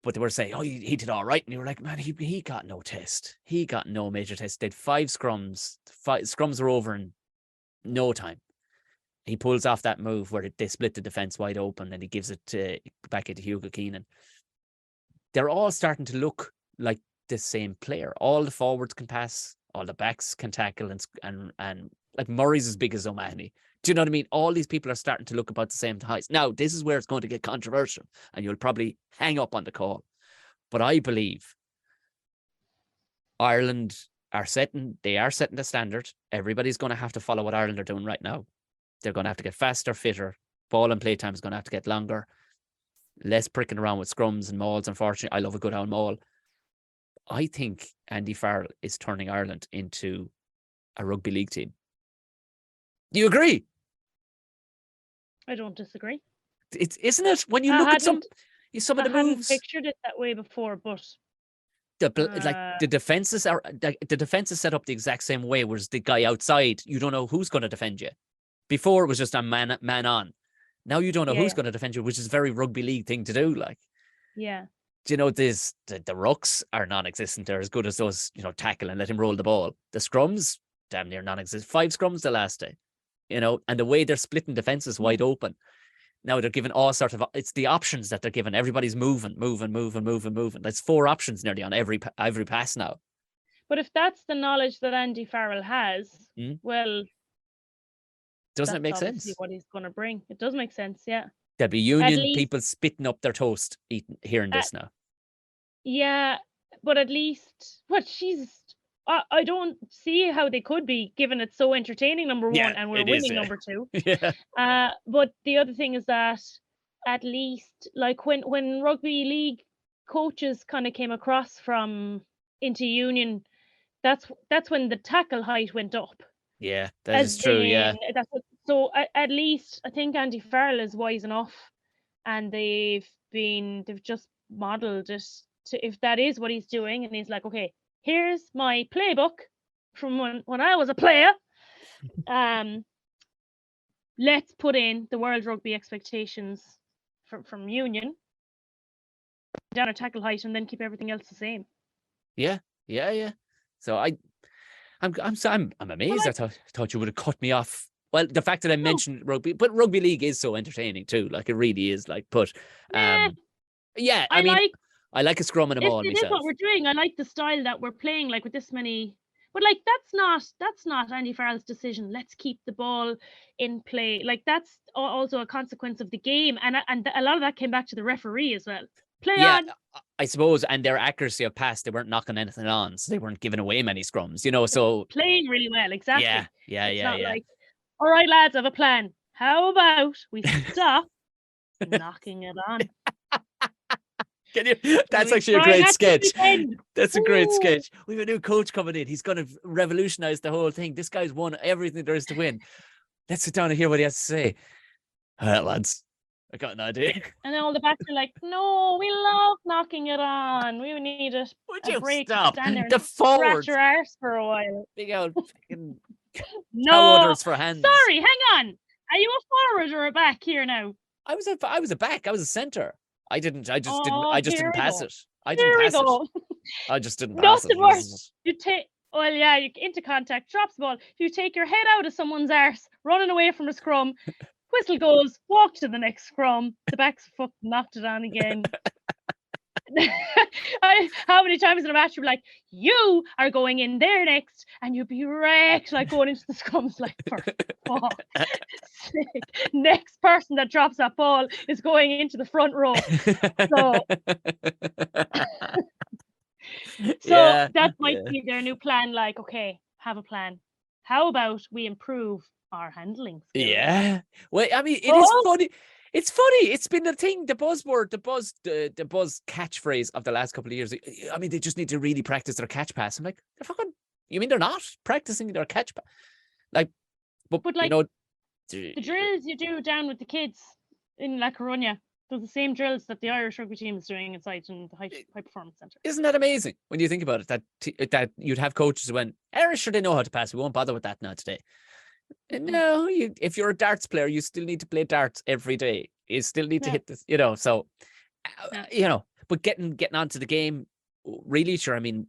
Speaker 3: But they were saying, oh, he did all right. And you were like, man, he got no test. He got no major test. Did 5 scrums. 5 scrums are over in no time. He pulls off that move where they split the defense wide open and he gives it back into Hugo Keenan. They're all starting to look like the same player. All the forwards can pass, all the backs can tackle, and like Murray's as big as O'Mahony. Do you know what I mean? All these people are starting to look about the same heights. Now, this is where it's going to get controversial, and you'll probably hang up on the call. But I believe Ireland are setting the standard. Everybody's going to have to follow what Ireland are doing right now. They're going to have to get faster, fitter. Ball and play time is going to have to get longer. Less pricking around with scrums and mauls. Unfortunately, I love a good old maul. I think Andy Farrell is turning Ireland into a rugby league team. Do you agree?
Speaker 2: I don't disagree.
Speaker 3: Isn't it? When you look at some of the moves, I hadn't
Speaker 2: pictured it that way before, but
Speaker 3: the defenses is set up the exact same way. Whereas the guy outside, you don't know who's going to defend you. Before it was just a man on. Now you don't know who's going to defend you, which is a very rugby league thing to do. Like,
Speaker 2: yeah.
Speaker 3: Do you know the rucks are non-existent? They're as good as those, tackle and let him roll the ball. The scrums, damn near non-existent. 5 scrums the last day, and the way they're splitting defenses wide open. Now they're given all sorts of, it's the options that they're given. Everybody's moving. There's 4 options nearly on every pass now.
Speaker 2: But if that's the knowledge that Andy Farrell has, well,
Speaker 3: doesn't it make sense?
Speaker 2: What he's going to bring. It does make sense, yeah.
Speaker 3: There'll be union people spitting up their toast hearing this now.
Speaker 2: Yeah, but at least, I don't see how they could be, given it's so entertaining, number one, and we're winning, number 2.
Speaker 3: Yeah.
Speaker 2: But the other thing is that at least, like when rugby league coaches kind of came across from into union, that's when the tackle height went up.
Speaker 3: Yeah, that is true. Yeah.
Speaker 2: So at least I think Andy Farrell is wise enough, and they've just modelled it to, if that is what he's doing, and he's like, okay, here's my playbook from when I was a player. Let's put in the World Rugby expectations from Union, down our tackle height, and then keep everything else the same.
Speaker 3: Yeah. So I'm amazed. I thought you would have cut me off. Well, the fact that I mentioned rugby, but rugby league is so entertaining too. Like, it really is. Like, but I like a scrum and a maul myself.
Speaker 2: It is what we're doing. I like the style that we're playing, like with this many. But like that's not Andy Farrell's decision. Let's keep the ball in play. Like, that's also a consequence of the game, and a lot of that came back to the referee as well. Play on.
Speaker 3: I suppose, and their accuracy of pass, they weren't knocking anything on, so they weren't giving away many scrums, So
Speaker 2: playing really well, exactly.
Speaker 3: Yeah.
Speaker 2: Like, all right, lads, I have a plan. How about we stop knocking it on?
Speaker 3: Can you? That's actually a great sketch. That's a great sketch. We have a new coach coming in. He's going to revolutionize the whole thing. This guy's won everything there is to win. Let's sit down and hear what he has to say. All right, lads. I got an idea.
Speaker 2: And then all the backs are like, no, we love knocking it on. We need it.
Speaker 3: Would you stop? The
Speaker 2: forwards. Scratch your arse for a while.
Speaker 3: Big old fucking
Speaker 2: no.
Speaker 3: orders for hands.
Speaker 2: Sorry, hang on. Are you a forward or a back here now?
Speaker 3: I was a back. I was a centre. I just didn't pass it. I just didn't pass it.
Speaker 2: Nothing worse. You into contact, drops the ball. You take your head out of someone's arse, running away from a scrum. Whistle goes, walk to the next scrum. The backs fucking knocked it on again. How many times in a match you're like, you are going in there next, and you'll be wrecked, like going into the scrums, like, for fuck's sake. Next person that drops that ball is going into the front row. So So that might be their new plan. Like, okay, have a plan. How about we improve our handling skills?
Speaker 3: Yeah. Well, I mean, it is funny. It's funny. It's been the thing, the buzzword, the buzz catchphrase of the last couple of years. I mean, they just need to really practice their catch pass. I'm like, they're fucking. You mean they're not practicing their catch pass? Like, but
Speaker 2: like,
Speaker 3: you know,
Speaker 2: the drills you do down with the kids in La Coruña, they're the same drills that the Irish rugby team is doing inside in the high performance centre.
Speaker 3: Isn't that amazing when you think about it? That you'd have coaches who went, Irish sure they know how to pass. We won't bother with that now today. No, if you're a darts player, you still need to play darts every day. You still need to hit this, So, but getting onto the game, really, sure. I mean,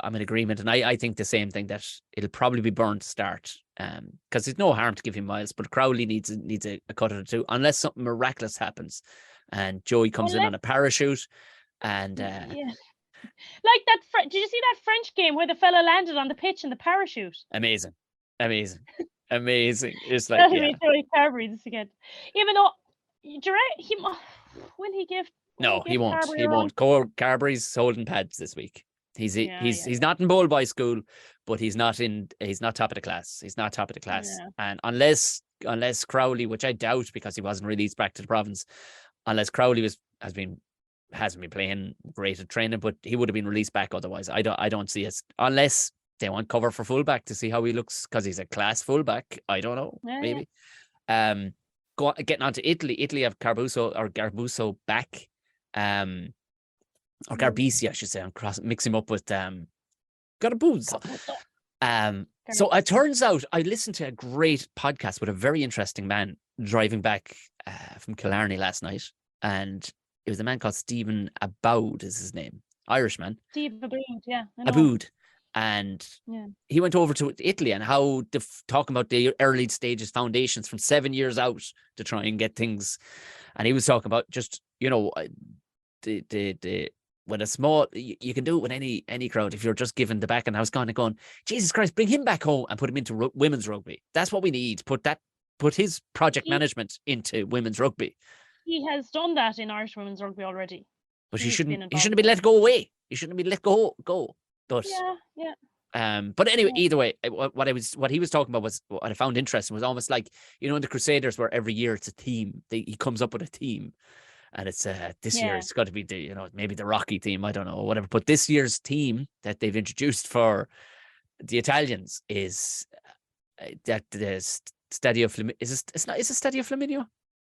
Speaker 3: I'm in agreement, and I think the same thing, that it'll probably be Byrne to start, because there's no harm to give him miles, but Crowley needs a cut or two, unless something miraculous happens, and Joey comes in on a parachute, and
Speaker 2: like that. Did you see that French game where the fella landed on the pitch in the parachute?
Speaker 3: Amazing. It's like
Speaker 2: Joey Carberry this again. Even though will he give?
Speaker 3: No, he won't. He won't. Cole Carberry's holding pads this week. He's not in bowl by school, but he's not top of the class. He's not top of the class. Yeah. And unless Crowley, which I doubt because he wasn't released back to the province, unless Crowley hasn't been playing great at training, but he would have been released back otherwise. I don't see it, unless they want cover for fullback to see how he looks, because he's a class fullback. I don't know, maybe. Yeah. Getting on to Italy. Italy have Garbuso back. Or Garbisi, I should say. I'm mix him up with Garbuso. So it turns out I listened to a great podcast with a very interesting man driving back from Killarney last night, and it was a man called Stephen Aboud is his name, Irishman.
Speaker 2: Steve Aboud, yeah.
Speaker 3: Aboud. And he went over to Italy, and how talking about the early stages foundations from 7 years out to try and get things. And he was talking about just, the when a small, you can do it with any crowd if you're just given the back. And I was kind of going, Jesus Christ, bring him back home and put him into women's rugby. That's what we need. Put his project management into women's rugby.
Speaker 2: He has done that in Irish women's rugby already.
Speaker 3: But he shouldn't be let go away. He shouldn't be let go. But but anyway, either way, what he was talking about was, what I found interesting was almost like, in the Crusaders, where every year it's a team. He comes up with a team, and it's this year it's got to be the maybe the Rocky team, I don't know, whatever. But this year's team that they've introduced for the Italians is that the Stadio Flaminio. Is it Stadio Flaminio?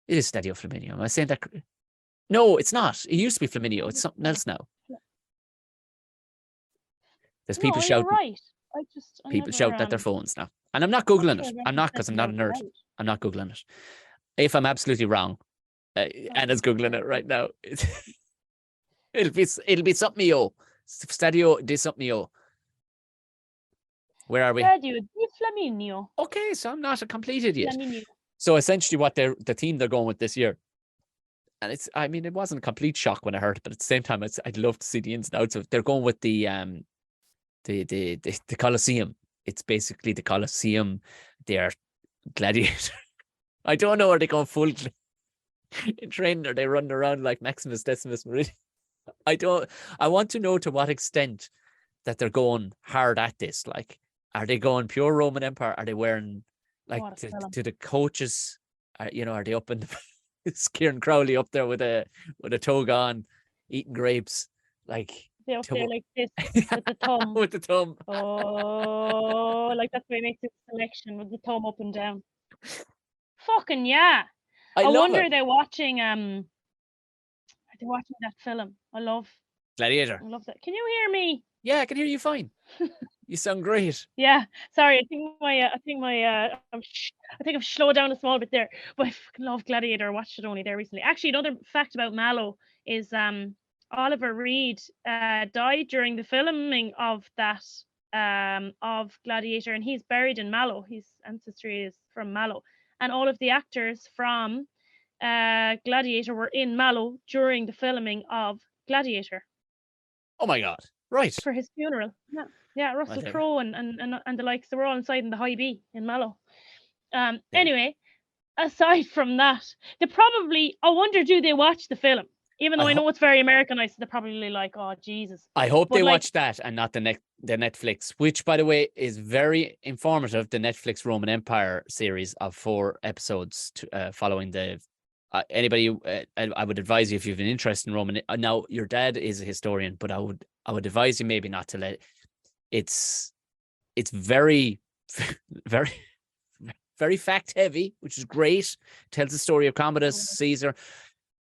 Speaker 3: It is Stadio Flaminio. Am I saying that? No, it's not. It used to be Flaminio. It's something else now. There's people shouting.
Speaker 2: Right.
Speaker 3: People shouting at their phones now. And I'm not Googling it. I'm not, because I'm not a nerd. I'm not Googling it. If I'm absolutely wrong, Anna's Googling it right now. It'll be something yo. Stadio di something yo. Where are we?
Speaker 2: Stadio di Flaminio.
Speaker 3: Okay, so I'm not a complete idiot.
Speaker 2: Flaminio.
Speaker 3: So essentially what the team they're going with this year. And it wasn't a complete shock when I heard it, but at the same time, I'd love to see the ins and outs of it. They're going with the Colosseum. It's basically the Colosseum. They're gladiator. I don't know, are they going full in training? Are they running around like Maximus Decimus Meridian? I want to know to what extent that they're going hard at this. Like, are they going pure Roman Empire? Are they wearing to the coaches? Are they up in is Kieran Crowley up there with a toga on, eating grapes? Like,
Speaker 2: they up there like this with the thumb.
Speaker 3: With the thumb.
Speaker 2: Oh, like that's the way he makes his selection, with the thumb up and down. Fucking yeah. I wonder they're watching that film. I love
Speaker 3: Gladiator.
Speaker 2: I love that. Can you hear me?
Speaker 3: Yeah, I can hear you fine. You sound great.
Speaker 2: Yeah, sorry. I think I've slowed down a small bit there, but I fucking love Gladiator. I watched it only there recently. Actually, another fact about Mallow is Oliver Reed died during the filming of that of Gladiator, and he's buried in Mallow. His ancestry is from Mallow, and all of the actors from Gladiator were in Mallow during the filming of Gladiator.
Speaker 3: Oh my God! Right,
Speaker 2: for his funeral. Yeah, Russell Crowe and the likes. They were all inside in the High B in Mallow. Anyway, aside from that, I wonder, do they watch the film? Even though I know it's very Americanized, they're probably like, oh Jesus.
Speaker 3: I hope
Speaker 2: But
Speaker 3: they
Speaker 2: like,
Speaker 3: watch that and not the Netflix, which, by the way, is very informative. The Netflix Roman Empire series of 4 episodes following the. Anybody, I would advise you if you've an interest in Roman. Now, your dad is a historian, but I would advise you maybe not to let. It's very, very, very fact heavy, which is great. Tells the story of Commodus Caesar.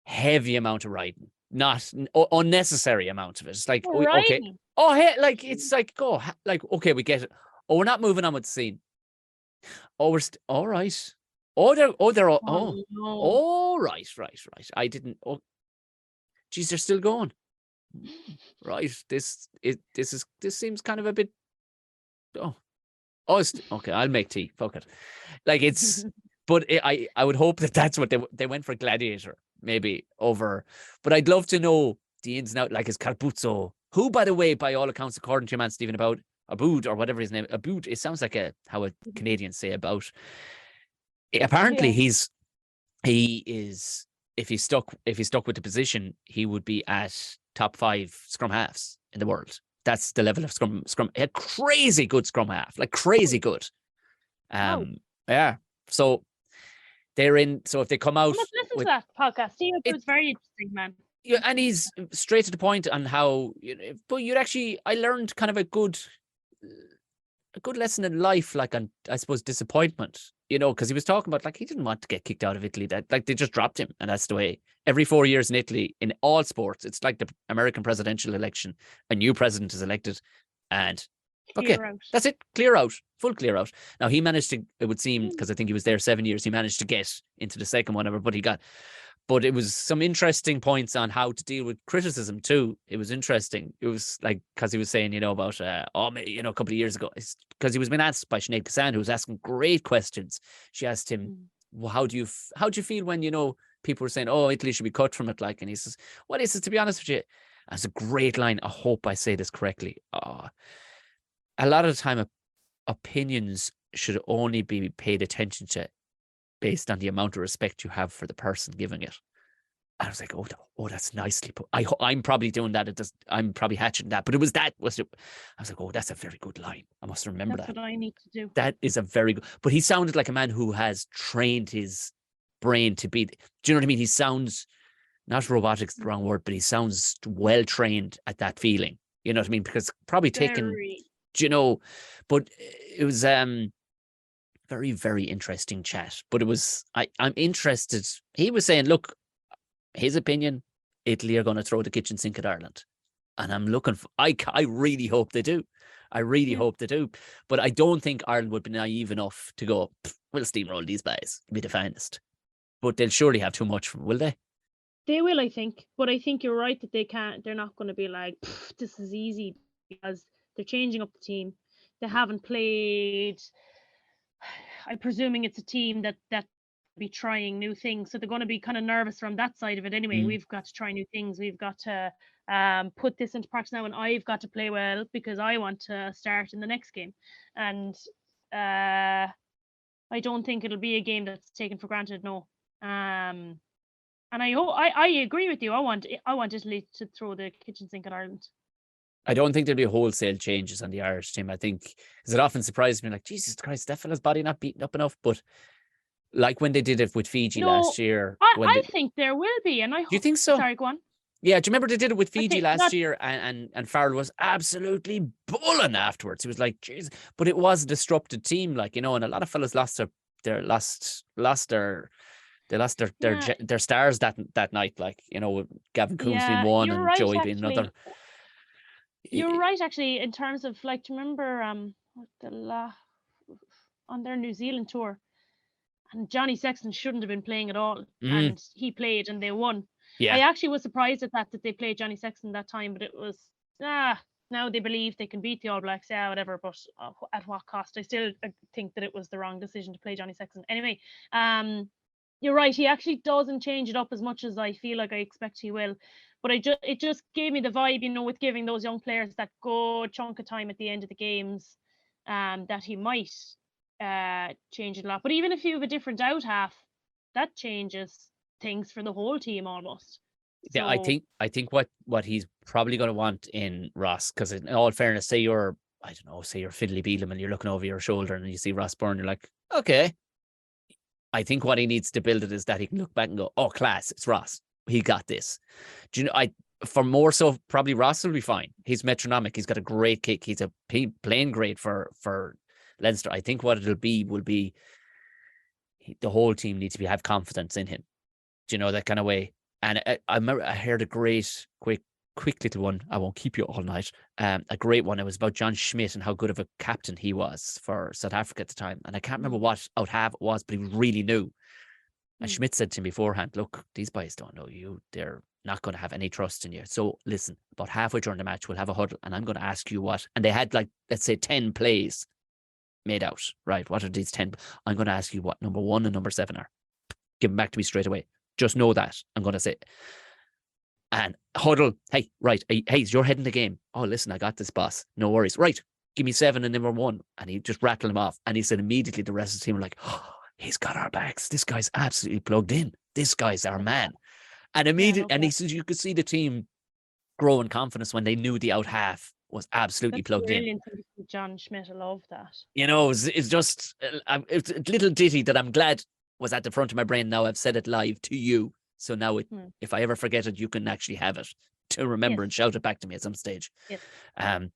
Speaker 3: Heavy amount of writing, not unnecessary amount of it. It's like, okay,
Speaker 2: riding.
Speaker 3: oh, hey, like it's like, oh, like okay, we get it. Oh, we're not moving on with the scene. Oh, we're all right. Oh, they're all,
Speaker 2: Oh, no.
Speaker 3: oh, right. I didn't. Oh, geez, they're still going. Right. This seems kind of a bit. Oh, it's okay. I'll make tea. Fuck it. Like it's. But I would hope that that's what they went for Gladiator, maybe over. But I'd love to know the ins and outs, like his Carpuzzo, who, by the way, by all accounts, according to your man Stephen, about Aboud or whatever his name, Aboud. It sounds like how a Canadians say about. Apparently, he is if he's stuck with the position, he would be at top 5 scrum halves in the world. That's the level of scrum. A crazy good scrum half, like crazy good. Yeah. So. They're in. So if they come out,
Speaker 2: let's listen to that podcast. See, it's very interesting, man.
Speaker 3: Yeah, and he's straight to the point on how. But I learned kind of a good lesson in life, like on, I suppose, disappointment. Because he was talking about like he didn't want to get kicked out of Italy. That like they just dropped him, and that's the way. Every 4 years in Italy, in all sports, it's like the American presidential election. A new president is elected, and okay, that's it. Full clear out. Now he managed to. It would seem, because I think he was there 7 years. He managed to get into the second one, but it was some interesting points on how to deal with criticism too. It was interesting. It was like, because he was saying, about a couple of years ago, because he was being asked by Sinead Kassan, who was asking great questions. She asked him, well, how do you feel when people were saying, oh, Italy should be cut from it, like, and he says, well, he says, to be honest with you, that's a great line. I hope I say this correctly. A lot of the time, opinions should only be paid attention to based on the amount of respect you have for the person giving it. I was like, oh, that's nicely put. I'm probably doing that. I'm probably hatching that. But it was that. I was like, oh, that's a very good line. I must remember that.
Speaker 2: That's what I need to do.
Speaker 3: That is a very good. But he sounded like a man who has trained his brain to be. Do you know what I mean? He sounds, not robotic's the wrong word, but he sounds well trained at that feeling. You know what I mean? Because probably taken. But it was very, very interesting chat. But it was, I'm interested. He was saying, look, his opinion, Italy are going to throw the kitchen sink at Ireland. And I'm looking for, I really hope they do. I really hope they do. But I don't think Ireland would be naive enough to go, we'll steamroll these guys, be the finest. But they'll surely have too much from, will they?
Speaker 2: They will, I think. But I think you're right that they're not going to be like, this is easy, because they're changing up the team. They haven't played. I'm presuming it's a team that be trying new things, so they're going to be kind of nervous from that side of it anyway. We've got to try new things. We've got to put this into practice now, and I've got to play well because I want to start in the next game. And I don't think it'll be a game that's taken for granted. No. And I agree with you. I want Italy to throw the kitchen sink at Ireland.
Speaker 3: I don't think there'll be wholesale changes on the Irish team. I think, because it often surprises me, like, Jesus Christ, that fella's body not beaten up enough. But like when they did it with Fiji last year.
Speaker 2: I think there will be. And do
Speaker 3: you think so?
Speaker 2: Sorry, go on.
Speaker 3: Yeah, do you remember they did it with Fiji last year, and Farrell was absolutely bulling afterwards. He was like, Jesus. But it was a disrupted team, like, and a lot of fellas lost their stars that night, like, with Gavin Coombs being one and
Speaker 2: right,
Speaker 3: Joey being another.
Speaker 2: You're right, actually, in terms of, like, do you remember on their New Zealand tour, and Johnny Sexton shouldn't have been playing at all, and he played and they won. Yeah. I actually was surprised at that they played Johnny Sexton that time, but it was now they believe they can beat the All Blacks, whatever, but at what cost? I still think that it was the wrong decision to play Johnny Sexton. Anyway, you're right, he actually doesn't change it up as much as I feel like I expect he will. But it just gave me the vibe, with giving those young players that good chunk of time at the end of the games, that he might change it a lot. But even if you have a different out half, that changes things for the whole team almost.
Speaker 3: Yeah, I think what he's probably going to want in Ross, because in all fairness, say you're I don't know, say you're Fiddly Beelum and you're looking over your shoulder and you see Ross Byrne, you're like, okay. I think what he needs to build it is that he can look back and go, oh, class, it's Ross. He got this. Do you know? For more so, probably Ross will be fine. He's metronomic. He's got a great kick. He's playing great for Leinster. I think what it'll be will be the whole team needs to have confidence in him. Do you know, that kind of way? And I remember I heard a great, quick little one. I won't keep you all night. A great one. It was about John Schmidt and how good of a captain he was for South Africa at the time. And I can't remember what out half it was, but he really knew. And Schmidt said to him beforehand, look, these boys don't know you. They're not going to have any trust in you. So listen, about halfway during the match, we'll have a huddle and I'm going to ask you what. And they had, like, let's say 10 plays made out. Right. What are these 10? I'm going to ask you what number 1 and number 7 are. Give them back to me straight away. Just know that. I'm going to say. And huddle. Hey, right. Hey, is your head in the game? Oh, listen, I got this, boss. No worries. Right. Give me 7 and number 1. And he just rattled him off. And he said immediately the rest of the team were like, oh, he's got our backs. This guy's absolutely plugged in. This guy's our man. And immediately, and he says you could see the team grow in confidence when they knew the out half was absolutely plugged in.
Speaker 2: John Schmidt, I love that.
Speaker 3: You know, it's just it's a little ditty that I'm glad was at the front of my brain. Now I've said it live to you. So now if I ever forget it, you can actually have it to remember and shout it back to me at some stage.
Speaker 2: Yes.
Speaker 3: I'm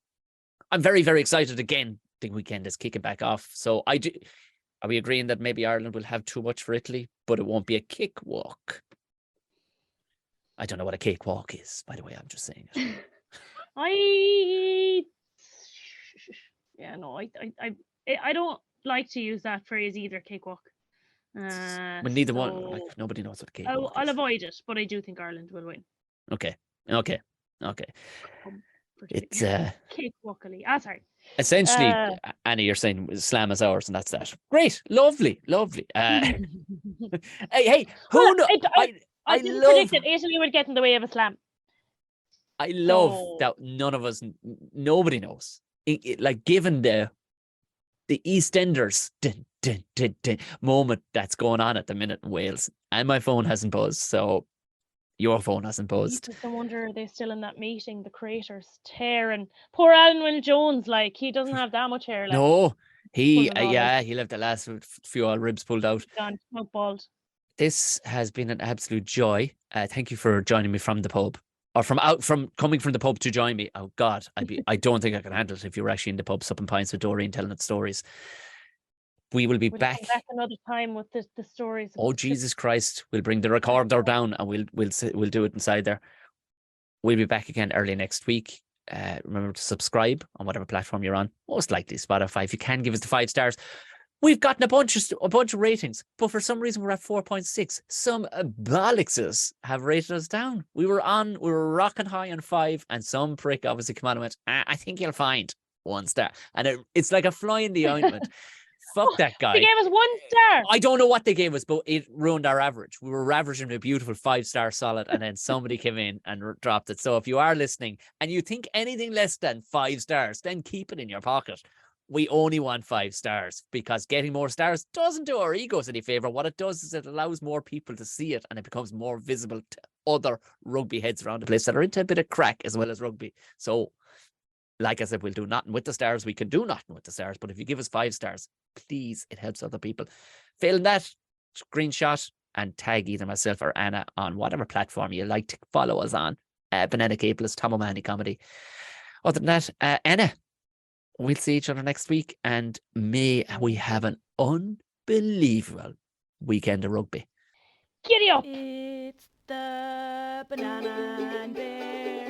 Speaker 3: very, very excited again. The weekend is kicking back off. So are we agreeing that maybe Ireland will have too much for Italy, but it won't be a cakewalk? I don't know what a cakewalk is, by the way. I'm just saying it.
Speaker 2: I don't like to use that phrase either, cakewalk.
Speaker 3: Well, neither one. Like, nobody knows what a cakewalk is.
Speaker 2: I'll avoid it, but I do think Ireland will win.
Speaker 3: Okay. It's
Speaker 2: cakewalkily. Sorry.
Speaker 3: Essentially, Annie, you're saying slam is ours, and that's that. Great, lovely. hey, who knows?
Speaker 2: I didn't predict that Italy would get in the way of a slam.
Speaker 3: I love that nobody knows. Like, given the EastEnders moment that's going on at the minute in Wales, and my phone hasn't buzzed, so your phone hasn't buzzed.
Speaker 2: I wonder, are they still in that meeting? The creators tearing poor Alan Will-Jones, like, he doesn't have that much hair left.
Speaker 3: No, he left the last few old ribs pulled out.
Speaker 2: Gone, smoke bald.
Speaker 3: This has been an absolute joy. Thank you for joining me from the pub, or coming from the pub to join me. Oh God, I don't think I can handle it if you were actually in the pub supping pints with Doreen telling its stories. We will be back
Speaker 2: another time with the stories.
Speaker 3: Oh Jesus Christ! We'll bring the recorder down and we'll do it inside there. We'll be back again early next week. Remember to subscribe on whatever platform you're on. Most likely Spotify. If you can, give us the 5 stars. We've gotten a bunch of ratings, but for some reason we're at 4.6. Some bollockses have rated us down. We were rocking high on 5, and some prick obviously came on and went, I think you'll find 1 star. And it's like a fly in the ointment. Fuck that guy.
Speaker 2: They gave us 1 star.
Speaker 3: I don't know what they gave us, but it ruined our average. We were averaging a beautiful 5-star solid, and then somebody came in and dropped it. So if you are listening and you think anything less than 5 stars, then keep it in your pocket. We only want 5 stars, because getting more stars doesn't do our egos any favor. What it does is it allows more people to see it, and it becomes more visible to other rugby heads around the place that are into a bit of crack as well as rugby. So, like I said, we'll do nothing with the stars. We can do nothing with the stars, but if you give us 5 stars, please, it helps other people. Failing that, screenshot and tag either myself or Anna on whatever platform you like to follow us on. Banana Capless, Tom O'Mahony Comedy. Other than that, Anna, we'll see each other next week, and may we have an unbelievable weekend of rugby.
Speaker 2: Giddy up!
Speaker 1: It's the Banana and Bear